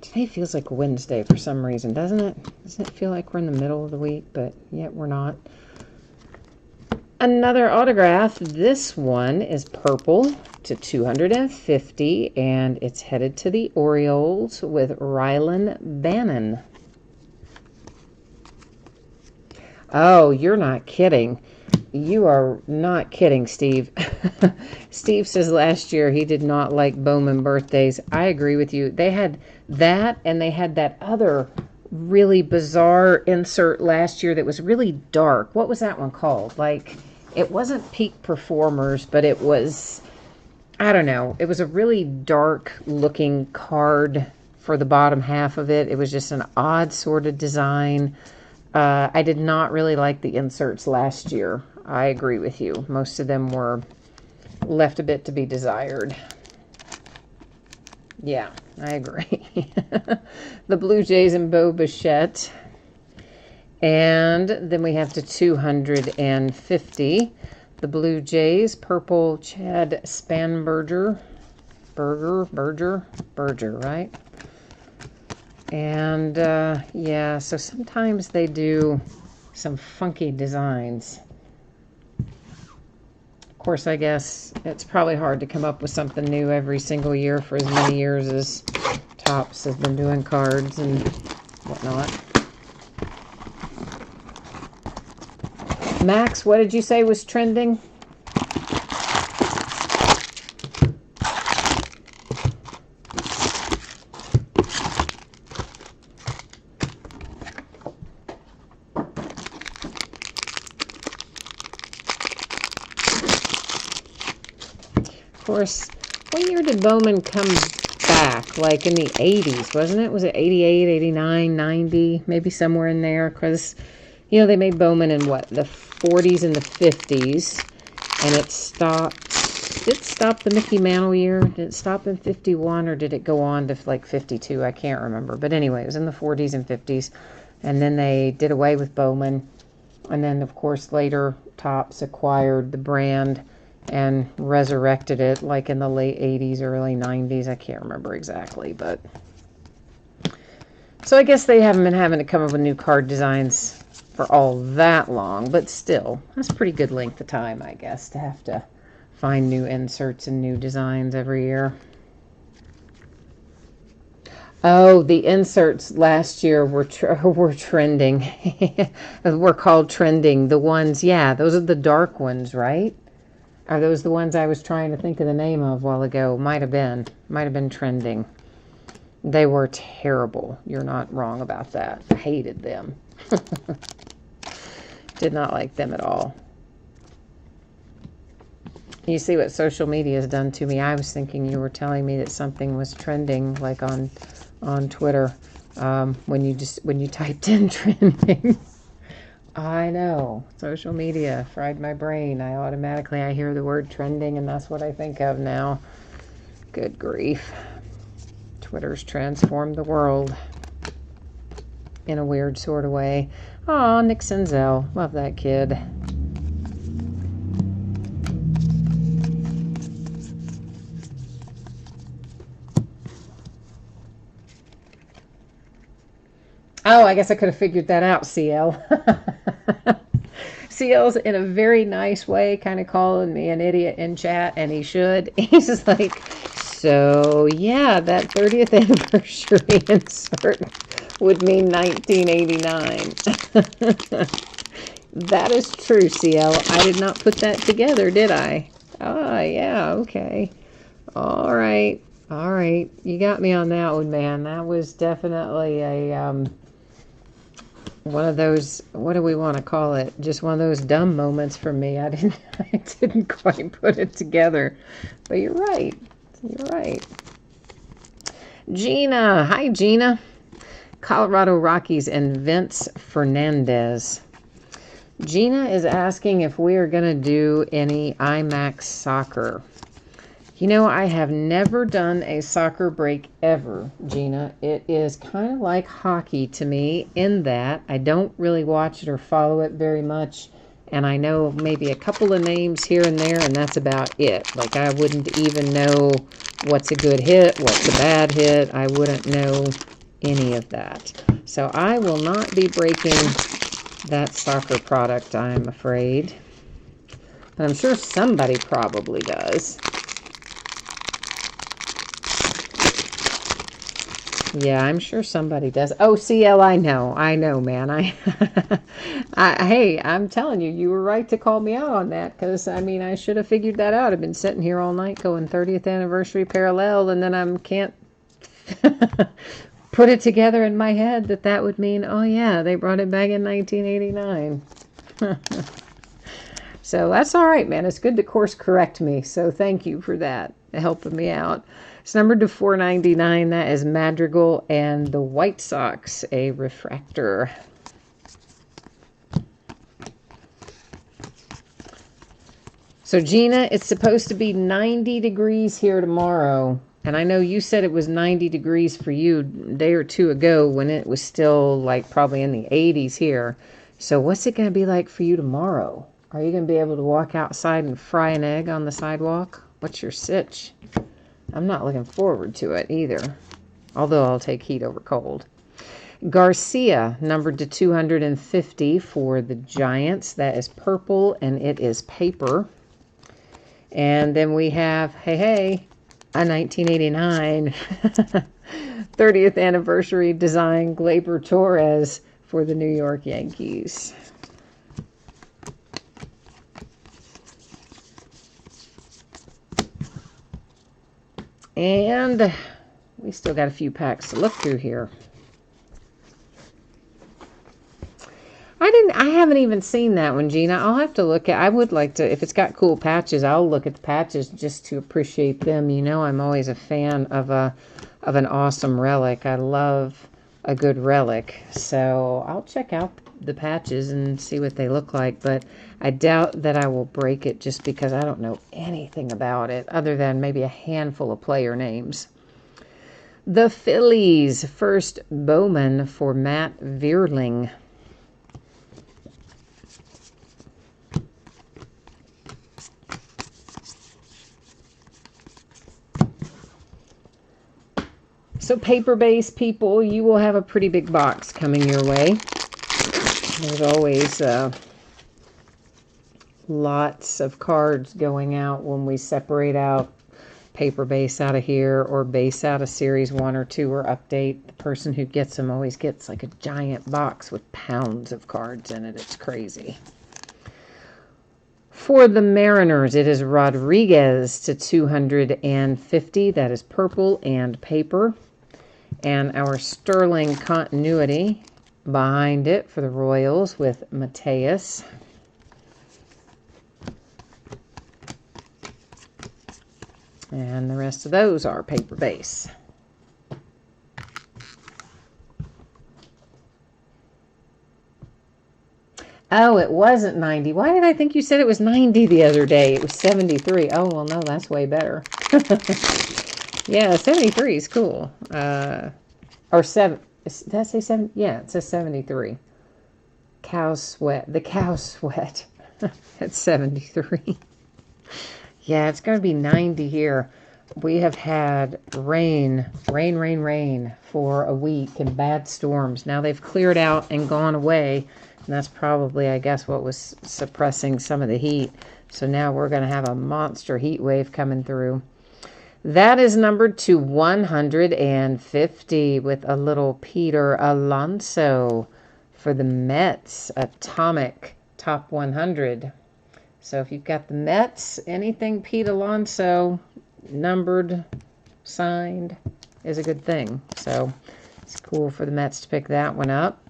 today feels like Wednesday for some reason, doesn't it? Doesn't it feel like we're in the middle of the week, but yet we're not? Another autograph. This one is purple to 250, and it's headed to the Orioles with Rylan Bannon. Oh, you're not kidding. You are not kidding, Steve. Steve says last year he did not like Bowman birthdays. I agree with you. They had that, and they had that other really bizarre insert last year that was really dark. What was that one called? Like, it wasn't Peak Performers, but it was, I don't know. It was a really dark looking card for the bottom half of it. It was just an odd sort of design. I did not really like the inserts last year. I agree with you. Most of them were left a bit to be desired. Yeah, I agree. The Blue Jays and Bo Bichette. And then we have the 250. The Blue Jays, purple Chad Spanberger. Berger, right? And yeah, so sometimes they do some funky designs. Of course, I guess it's probably hard to come up with something new every single year for as many years as Topps has been doing cards and whatnot. Max, what did you say was trending? Of course, what year did Bowman come back? Like in the 80s, wasn't it? Was it 88, 89, 90? Maybe somewhere in there. Because, you know, they made Bowman in what? The 40s and the 50s. And it stopped. Did it stop the Mickey Mantle year? Did it stop in 51 or did it go on to like 52? I can't remember. But anyway, it was in the 40s and 50s. And then they did away with Bowman. And then, of course, later Topps acquired the brand and resurrected it like in the late 80s, early 90s. I can't remember exactly, but so I guess they haven't been having to come up with new card designs for all that long, but still, that's a pretty good length of time, I guess, to have to find new inserts and new designs every year. Oh, the inserts last year were trending. Were called trending. The ones, yeah, those are the dark ones, right? Are those the ones I was trying to think of the name of a while ago? Might have been trending. They were terrible. You're not wrong about that. I hated them. Did not like them at all. You see what social media has done to me. I was thinking you were telling me that something was trending, like on Twitter, when you typed in trending. I know. Social media fried my brain. I hear the word trending, and that's what I think of now. Good grief. Twitter's transformed the world in a weird sort of way. Aw, Nick Senzel. Love that kid. Oh, I guess I could have figured that out, CL. CL's in a very nice way kind of calling me an idiot in chat, and he should. He's just like, so yeah, that 30th anniversary insert would mean 1989. That is true, CL. I did not put that together, did I? Ah, yeah, okay. All right. All right. You got me on that one, man. That was definitely a one of those, what do we want to call it? Just one of those dumb moments for me. I didn't quite put it together. But you're right. You're right. Gina. Hi, Gina. Colorado Rockies and Vince Fernandez. Gina is asking if we are going to do any IMAX soccer. You know, I have never done a soccer break ever, Gina. It is kind of like hockey to me in that I don't really watch it or follow it very much. And I know maybe a couple of names here and there, and that's about it. Like, I wouldn't even know what's a good hit, what's a bad hit. I wouldn't know any of that. So I will not be breaking that soccer product, I'm afraid. But I'm sure somebody probably does. Yeah, I'm sure somebody does. Oh, CL, I know, man. Hey, I'm telling you, you were right to call me out on that because I mean, I should have figured that out. I've been sitting here all night going 30th anniversary parallel, and then I can't put it together in my head that that would mean, oh yeah, they brought it back in 1989. So that's all right, man. It's good to course correct me. So thank you for that, helping me out. It's numbered to 499. That is Madrigal and the White Sox, a refractor. So Gina, it's supposed to be 90 degrees here tomorrow. And I know you said it was 90 degrees for you a day or two ago when it was still like probably in the 80s here. So what's it going to be like for you tomorrow? Are you going to be able to walk outside and fry an egg on the sidewalk? What's your sitch? I'm not looking forward to it either, although I'll take heat over cold. Garcia, numbered to 250 for the Giants. That is purple, and it is paper. And then we have, hey, a 1989 30th anniversary design Gleyber Torres for the New York Yankees. And we still got a few packs to look through here. I haven't even seen that one, Gina. I'll have to look at, I would like to, if it's got cool patches, I'll look at the patches just to appreciate them. You know, I'm always a fan of an awesome relic. I love a good relic. So I'll check out the patches and see what they look like, but I doubt that I will break it just because I don't know anything about it other than maybe a handful of player names. The Phillies, first Bowman for Matt Vierling. So paper base people, you will have a pretty big box coming your way. There's always lots of cards going out when we separate out paper base out of here or base out of series 1 or 2 or update. The person who gets them always gets like a giant box with pounds of cards in it. It's crazy. For the Mariners, it is Rodriguez to 250. That is purple and paper. And our Sterling continuity behind it for the Royals with Mateus. And the rest of those are paper base. Oh, it wasn't 90. Why did I think you said it was 90 the other day? It was 73. Oh, well, no, that's way better. Yeah, 73 is cool. Or 7. Did I say 7? Yeah, it says 73. Cow sweat. The cow sweat. At 73. Yeah, it's going to be 90 here. We have had rain for a week and bad storms. Now they've cleared out and gone away. And that's probably, I guess, what was suppressing some of the heat. So now we're going to have a monster heat wave coming through. That is numbered to 150 with a little Peter Alonso for the Mets, Atomic Top 100. So if you've got the Mets, anything Pete Alonso, numbered, signed, is a good thing. So it's cool for the Mets to pick that one up.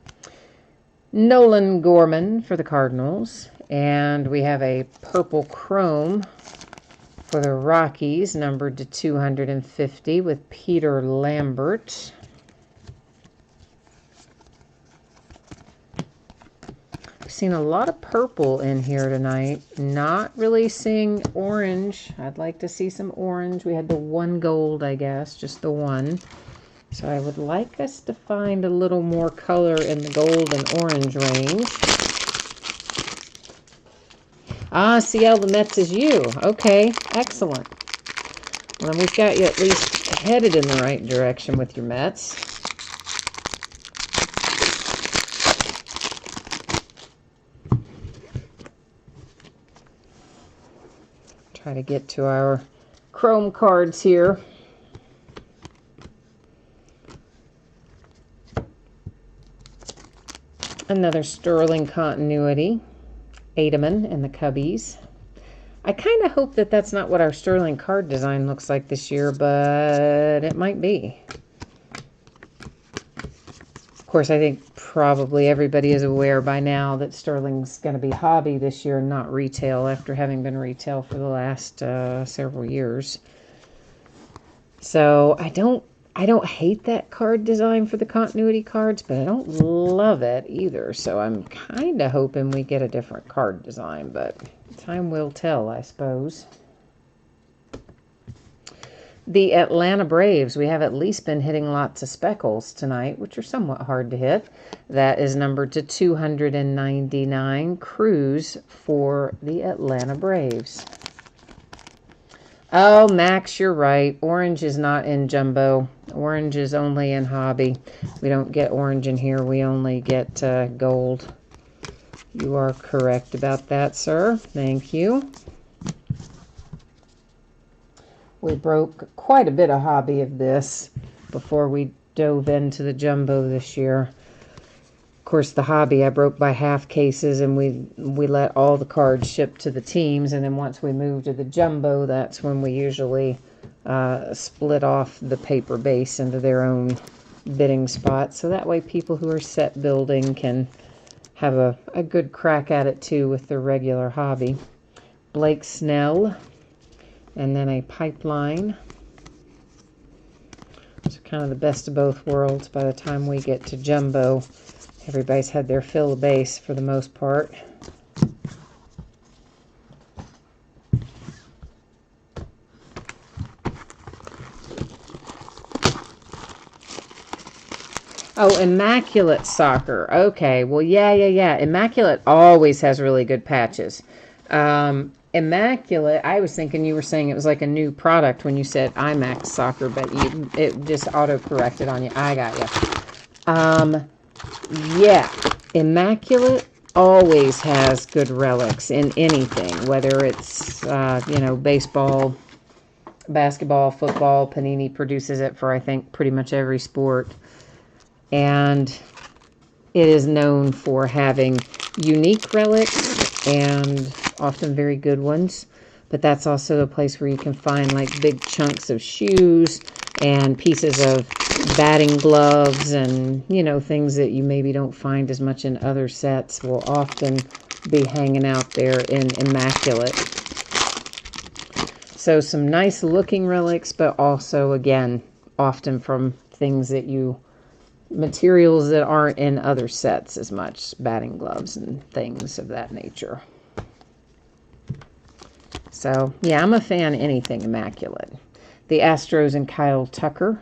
Nolan Gorman for the Cardinals. And we have a purple chrome for the Rockies, numbered to 250 with Peter Lambert. I've seen a lot of purple in here tonight. Not really seeing orange. I'd like to see some orange. We had the one gold, I guess, just the one. So I would like us to find a little more color in the gold and orange range. Ah, CL, the Mets is you. Okay, excellent. Well, then we've got you at least headed in the right direction with your Mets. Try to get to our chrome cards here. Another Sterling Continuity, Ademan in the Cubbies. I kind of hope that that's not what our Sterling card design looks like this year, but it might be. Of course, I think probably everybody is aware by now that Sterling's going to be hobby this year, not retail, after having been retail for the last several years. So I don't hate that card design for the continuity cards, but I don't love it either. So I'm kind of hoping we get a different card design, but time will tell, I suppose. The Atlanta Braves, we have at least been hitting lots of speckles tonight, which are somewhat hard to hit. That is numbered to 299, Cruz for the Atlanta Braves. Oh, Max, you're right. Orange is not in jumbo. Orange is only in hobby. We don't get orange in here. We only get gold. You are correct about that, sir. Thank you. We broke quite a bit of hobby of this before we dove into the jumbo this year. Of course, the hobby I broke by half cases, and we let all the cards ship to the teams. And then once we moved to the jumbo, that's when we usually split off the paper base into their own bidding spots. So that way people who are set building can have a good crack at it too with their regular hobby. Blake Snell, and then a pipeline. So kind of the best of both worlds. By the time we get to jumbo, everybody's had their fill of base for the most part. Oh, Immaculate Soccer. Okay, well, yeah. Immaculate always has really good patches. Immaculate, I was thinking you were saying it was like a new product when you said IMAX Soccer, but it just auto-corrected on you. I got you. Yeah, Immaculate always has good relics in anything, whether it's, baseball, basketball, football. Panini produces it for, I think, pretty much every sport. And it is known for having unique relics and often very good ones. But that's also a place where you can find like big chunks of shoes and pieces of batting gloves and, things that you maybe don't find as much in other sets will often be hanging out there in Immaculate. So some nice looking relics, but also, again, often from things that materials that aren't in other sets as much, batting gloves and things of that nature. So, yeah, I'm a fan of anything Immaculate. The Astros and Kyle Tucker.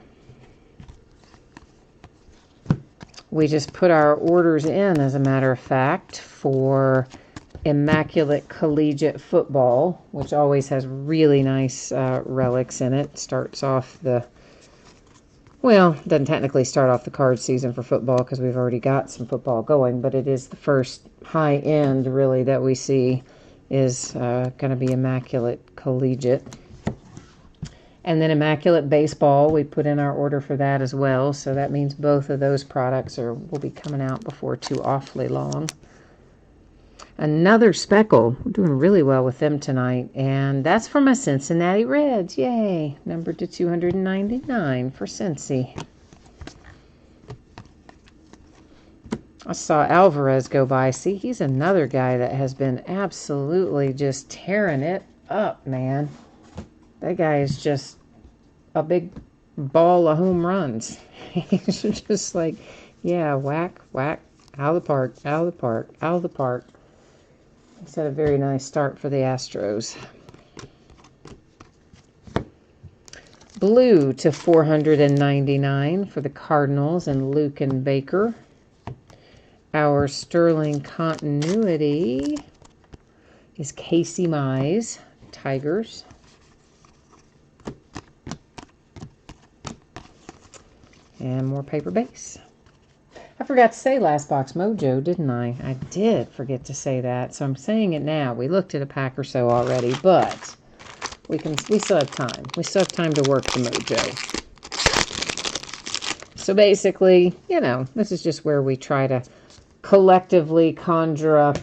We just put our orders in, as a matter of fact, for Immaculate Collegiate Football, which always has really nice relics in it. Starts off doesn't technically start off the card season for football because we've already got some football going, but it is the first high end, really, that we see is going to be Immaculate Collegiate. And then Immaculate Baseball, we put in our order for that as well, so that means both of those products will be coming out before too awfully long. Another speckle. We're doing really well with them tonight. And that's for my Cincinnati Reds. Yay. Numbered to 299 for Cincy. I saw Alvarez go by. See, he's another guy that has been absolutely just tearing it up, man. That guy is just a big ball of home runs. He's just like, yeah, whack, whack, out of the park, out of the park, out of the park. He's had a very nice start for the Astros. Blue to 499 for the Cardinals and Luke and Baker. Our Sterling Continuity is Casey Mize, Tigers. And more paper base. I forgot to say Last Box Mojo, didn't I? I did forget to say that, so I'm saying it now. We looked at a pack or so already, but we still have time. We still have time to work the Mojo. So basically, this is just where we try to collectively conjure up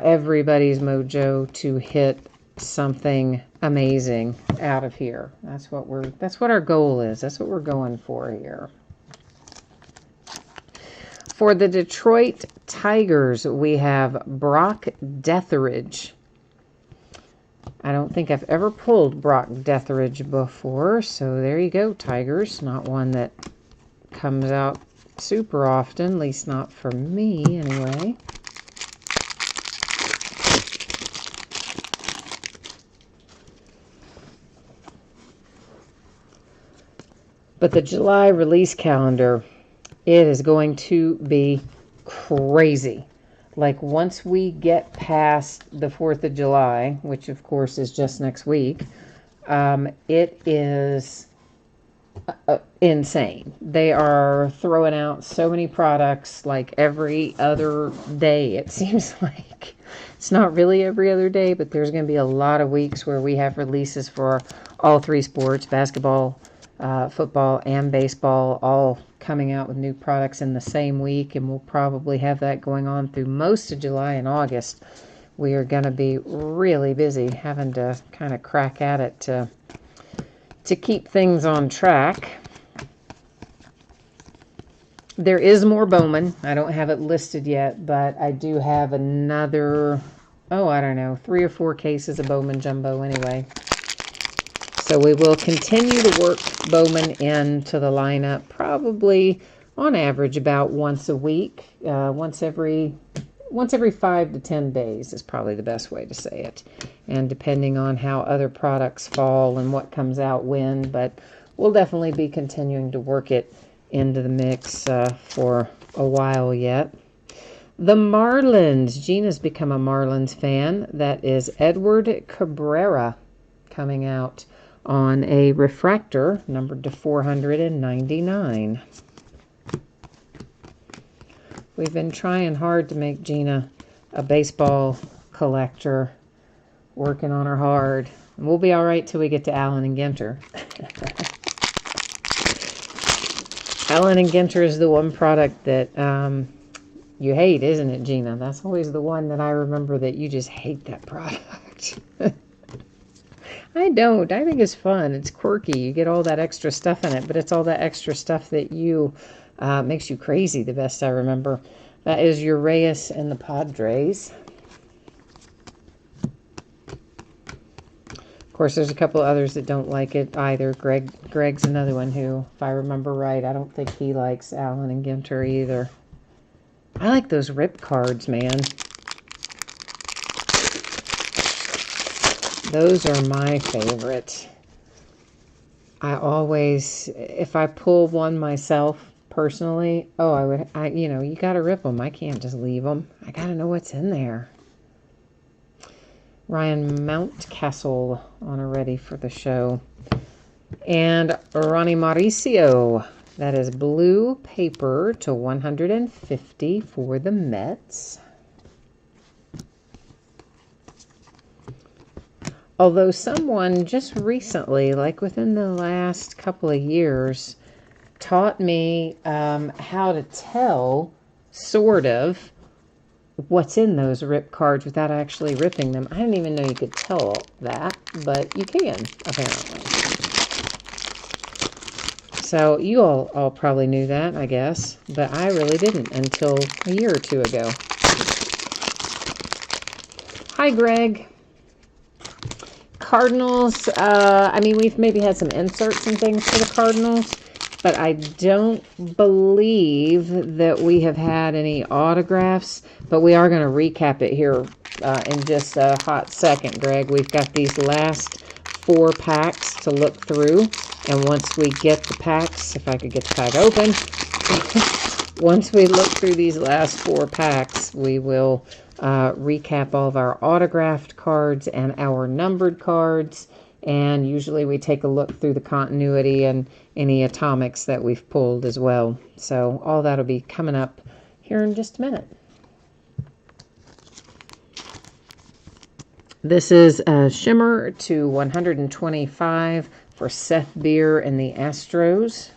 everybody's mojo to hit something amazing out of here. That's what our goal is. That's what we're going for here. For the Detroit Tigers, we have Brock Detheridge. I don't think I've ever pulled Brock Detheridge before, so there you go, Tigers. Not one that comes out super often, at least not for me anyway. But the July release calendar, it is going to be crazy. Like, once we get past the 4th of July, which of course is just next week, it is insane. They are throwing out so many products like every other day, it seems like. It's not really every other day, but there's going to be a lot of weeks where we have releases for all three sports, basketball, football, and baseball, all coming out with new products in the same week, and we'll probably have that going on through most of July and August. We are going to be really busy having to kind of crack at it to keep things on track. There is more Bowman. I don't have it listed yet, but I do have another, I don't know, 3 or 4 cases of Bowman Jumbo anyway. So we will continue to work Bowman into the lineup, probably on average about once a week, once every 5 to 10 days is probably the best way to say it. And depending on how other products fall and what comes out when, but we'll definitely be continuing to work it into the mix for a while yet. The Marlins. Gina's become a Marlins fan. That is Edward Cabrera coming out on a refractor numbered to 499. We've been trying hard to make Gina a baseball collector, working on her hard. And we'll be all right till we get to Allen and Ginter. Allen and Ginter is the one product that you hate, isn't it, Gina? That's always the one that I remember that you just hate that product. I don't. I think it's fun. It's quirky. You get all that extra stuff in it, but it's all that extra stuff that makes you crazy, the best I remember. That is Urias and the Padres. Of course, there's a couple others that don't like it either. Greg's another one who, if I remember right, I don't think he likes Allen and Ginter either. I like those rip cards, man. Those are my favorite. I always, if I pull one myself personally, you got to rip them. I can't just leave them. I got to know what's in there. Ryan Mountcastle on a ready for the show. And Ronnie Mauricio. That is blue paper to 150 for the Mets. Although someone just recently, like within the last couple of years, taught me how to tell, sort of, what's in those rip cards without actually ripping them. I didn't even know you could tell that, but you can, apparently. So you all probably knew that, I guess, but I really didn't until a year or two ago. Hi, Greg. Cardinals, we've maybe had some inserts and things for the Cardinals, but I don't believe that we have had any autographs, but we are going to recap it here in just a hot second, Greg. We've got these last 4 packs to look through, and once we get the packs, if I could get the pack open, once we look through these last 4 packs, we will recap all of our autographed cards and our numbered cards, and usually we take a look through the continuity and any atomics that we've pulled as well. So all that'll be coming up here in just a minute. This is a Shimmer to 125 for Seth Beer and the Astros.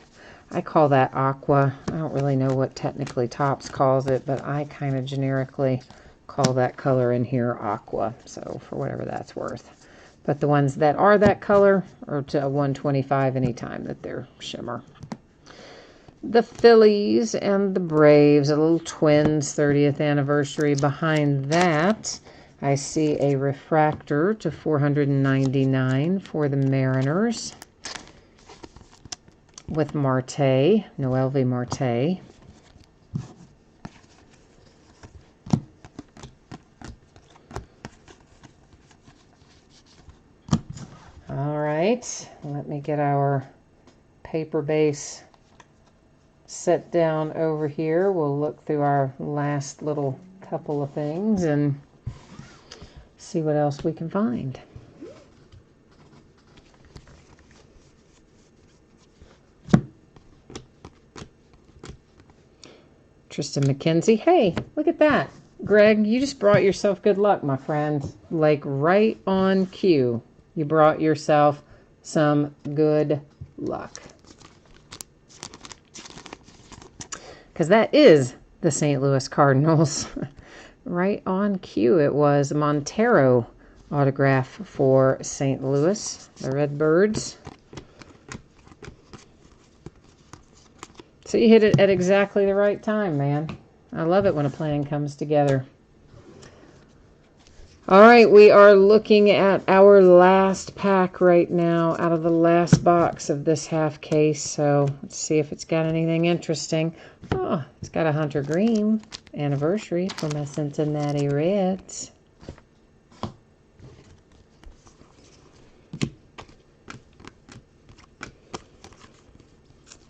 I call that aqua. I don't really know what technically Topps calls it, but I kind of generically call that color in here aqua. So for whatever that's worth. But the ones that are that color are to 125 anytime that they're shimmer. The Phillies and the Braves, a little Twins 30th anniversary. Behind that, I see a refractor to 499 for the Mariners with Marte, Noelvi Marte. All right, let me get our paper base set down over here. We'll look through our last little couple of things and see what else we can find. Tristan McKenzie. Hey, look at that. Greg, you just brought yourself good luck, my friend. Like right on cue. You brought yourself some good luck. Because that is the St. Louis Cardinals. Right on cue it was. Montero autograph for St. Louis, the Redbirds. So you hit it at exactly the right time, man. I love it when a plan comes together. All right, we are looking at our last pack right now out of the last box of this half case. So let's see if it's got anything interesting. Oh, it's got a Hunter Green anniversary for my Cincinnati Reds.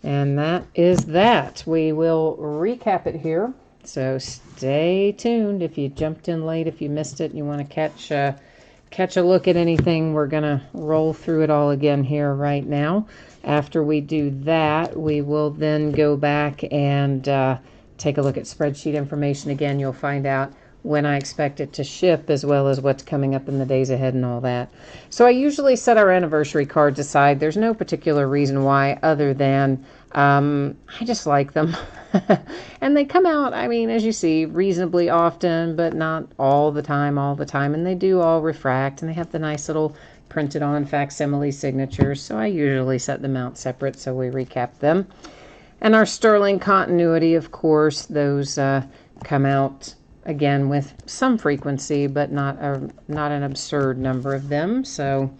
And that is that. We will recap it here. So stay tuned if you jumped in late, if you missed it, and you want to catch a look at anything. We're going to roll through it all again here right now. After we do that, we will then go back and take a look at spreadsheet information again. You'll find out when I expect it to ship, as well as what's coming up in the days ahead and all that. So I usually set our anniversary cards aside. There's no particular reason why, other than I just like them. And they come out, I mean, as you see, reasonably often, but not all the time. And they do all refract, and they have the nice little printed on facsimile signatures. So I usually set them out separate, so we recap them. And our Sterling continuity, of course, those come out again with some frequency, but not an absurd number of them. So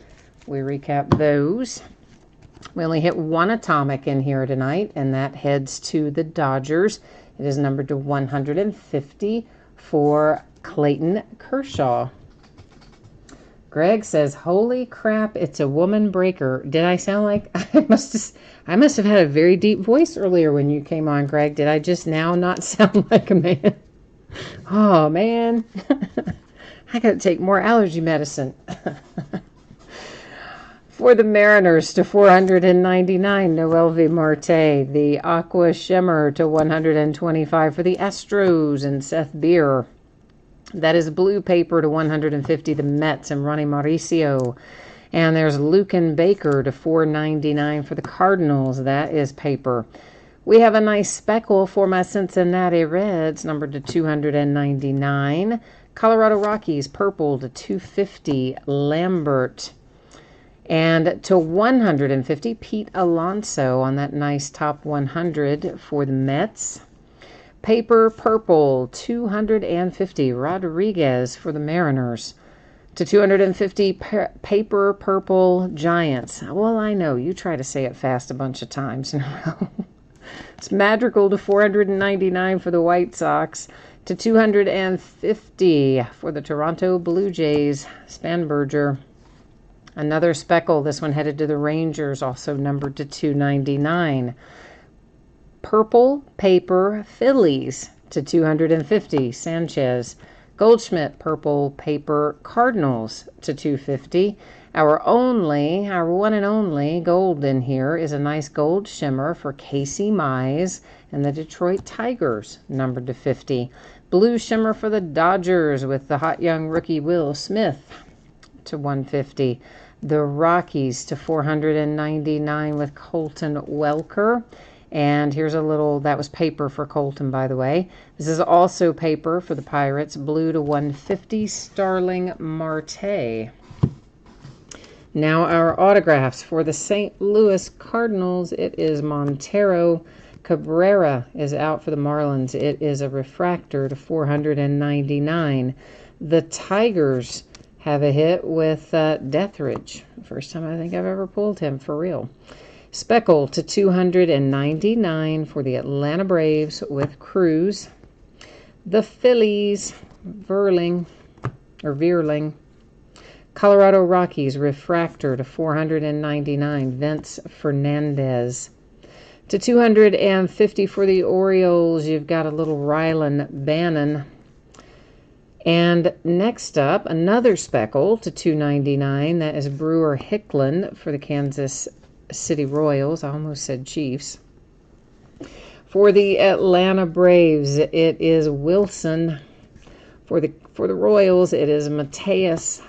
we recap those. We only hit one atomic in here tonight, and that heads to the Dodgers. It is numbered to 150 for Clayton Kershaw. Greg says, holy crap, it's a woman breaker. Did I sound like I must have had a very deep voice earlier when you came on, Greg. Did I just now not sound like a man? Oh, man. I got to take more allergy medicine. For the Mariners to 499, Noelvi Marte. The Aqua Shimmer to 125 for the Astros and Seth Beer. That is blue paper to 150, the Mets and Ronnie Mauricio. And there's Lucan Baker to 499 for the Cardinals. That is paper. We have a nice speckle for my Cincinnati Reds, numbered to 299. Colorado Rockies, purple to 250, Lambert. And to 150, Pete Alonso on that nice top 100 for the Mets. Paper purple, 250, Rodriguez for the Mariners. To 250, paper purple, Giants. Well, I know, you try to say it fast a bunch of times in a row. It's Madrigal to 499 for the White Sox. To 250 for the Toronto Blue Jays, Spanberger. Another speckle, this one headed to the Rangers, also numbered to 299. Purple paper Phillies to 250, Sanchez. Goldschmidt purple paper Cardinals to 250. Our one and only gold in here is a nice gold shimmer for Casey Mize and the Detroit Tigers, numbered to 50. Blue shimmer for the Dodgers with the hot young rookie Will Smith to 150. The Rockies to 499 with Colton Welker. And here's a little, that was paper for Colton, by the way. This is also paper for the Pirates, blue to 150, Starling Marte. Now our autographs for the St. Louis Cardinals. It is Montero. Cabrera is out for the Marlins. It is a refractor to 499. The Tigers have a hit with Deathridge. First time I think I've ever pulled him for real. Speckle to 299 for the Atlanta Braves with Cruz. The Phillies, Verling. Colorado Rockies, refractor to 499, Vince Fernandez. To 250 for the Orioles, you've got a little Rylan Bannon. And next up, another speckle to 299. That is Brewer Hicklin for the Kansas City Royals. I almost said Chiefs. For the Atlanta Braves, it is Wilson. For the Royals, it is Mateus.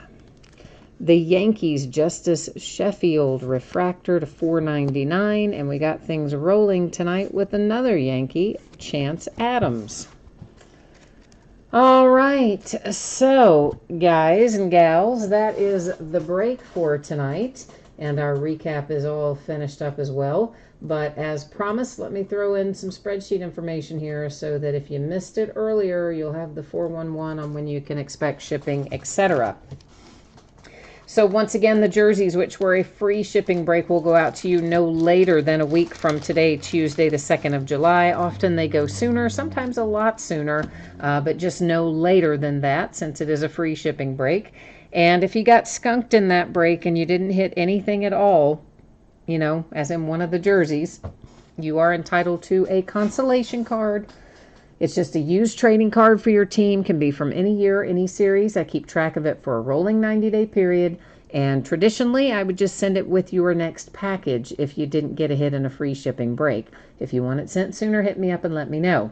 The Yankees, Justice Sheffield, refractor to 499. And we got things rolling tonight with another Yankee, Chance Adams. All right, so guys and gals, that is the break for tonight, and our recap is all finished up as well. But as promised, let me throw in some spreadsheet information here so that if you missed it earlier, you'll have the 411 on when you can expect shipping, etc. So once again, the jerseys, which were a free shipping break, will go out to you no later than a week from today, Tuesday, the 2nd of July. Often they go sooner, sometimes a lot sooner, but just no later than that since it is a free shipping break. And if you got skunked in that break and you didn't hit anything at all, you know, as in one of the jerseys, you are entitled to a consolation card. It's just a used trading card for your team. Can be from any year, any series. I keep track of it for a rolling 90-day period. And traditionally, I would just send it with your next package if you didn't get a hit in a free shipping break. If you want it sent sooner, hit me up and let me know.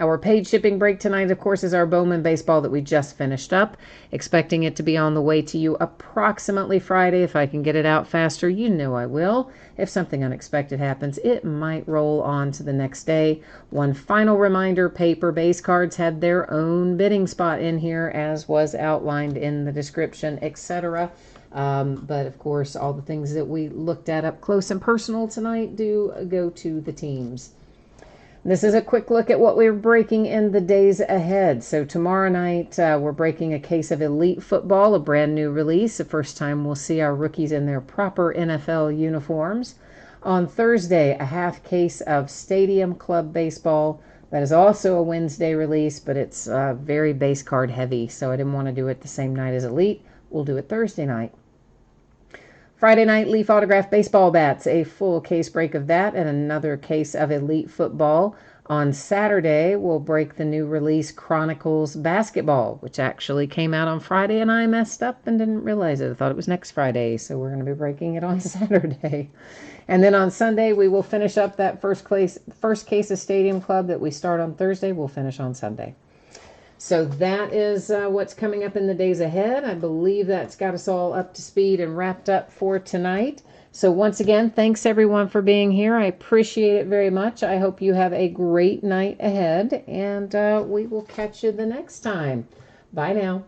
Our paid shipping break tonight, of course, is our Bowman baseball that we just finished up. Expecting it to be on the way to you approximately Friday. If I can get it out faster, you know I will. If something unexpected happens, it might roll on to the next day. One final reminder, paper base cards had their own bidding spot in here, as was outlined in the description, etc. But of course, all the things that we looked at up close and personal tonight do go to the teams. This is a quick look at what we're breaking in the days ahead. So tomorrow night, we're breaking a case of Elite Football, a brand new release. The first time we'll see our rookies in their proper NFL uniforms. On Thursday, a half case of Stadium Club Baseball. That is also a Wednesday release, but it's very base card heavy, so I didn't want to do it the same night as Elite. We'll do it Thursday night. Friday night, Leaf Autograph Baseball Bats, a full case break of that, and another case of Elite Football. On Saturday, we'll break the new release Chronicles Basketball, which actually came out on Friday, and I messed up and didn't realize it. I thought it was next Friday, so we're going to be breaking it on Saturday. And then on Sunday, we will finish up that first case of Stadium Club that we start on Thursday. We'll finish on Sunday. So that is what's coming up in the days ahead. I believe that's got us all up to speed and wrapped up for tonight. So once again, thanks everyone for being here. I appreciate it very much. I hope you have a great night ahead, and we will catch you the next time. Bye now.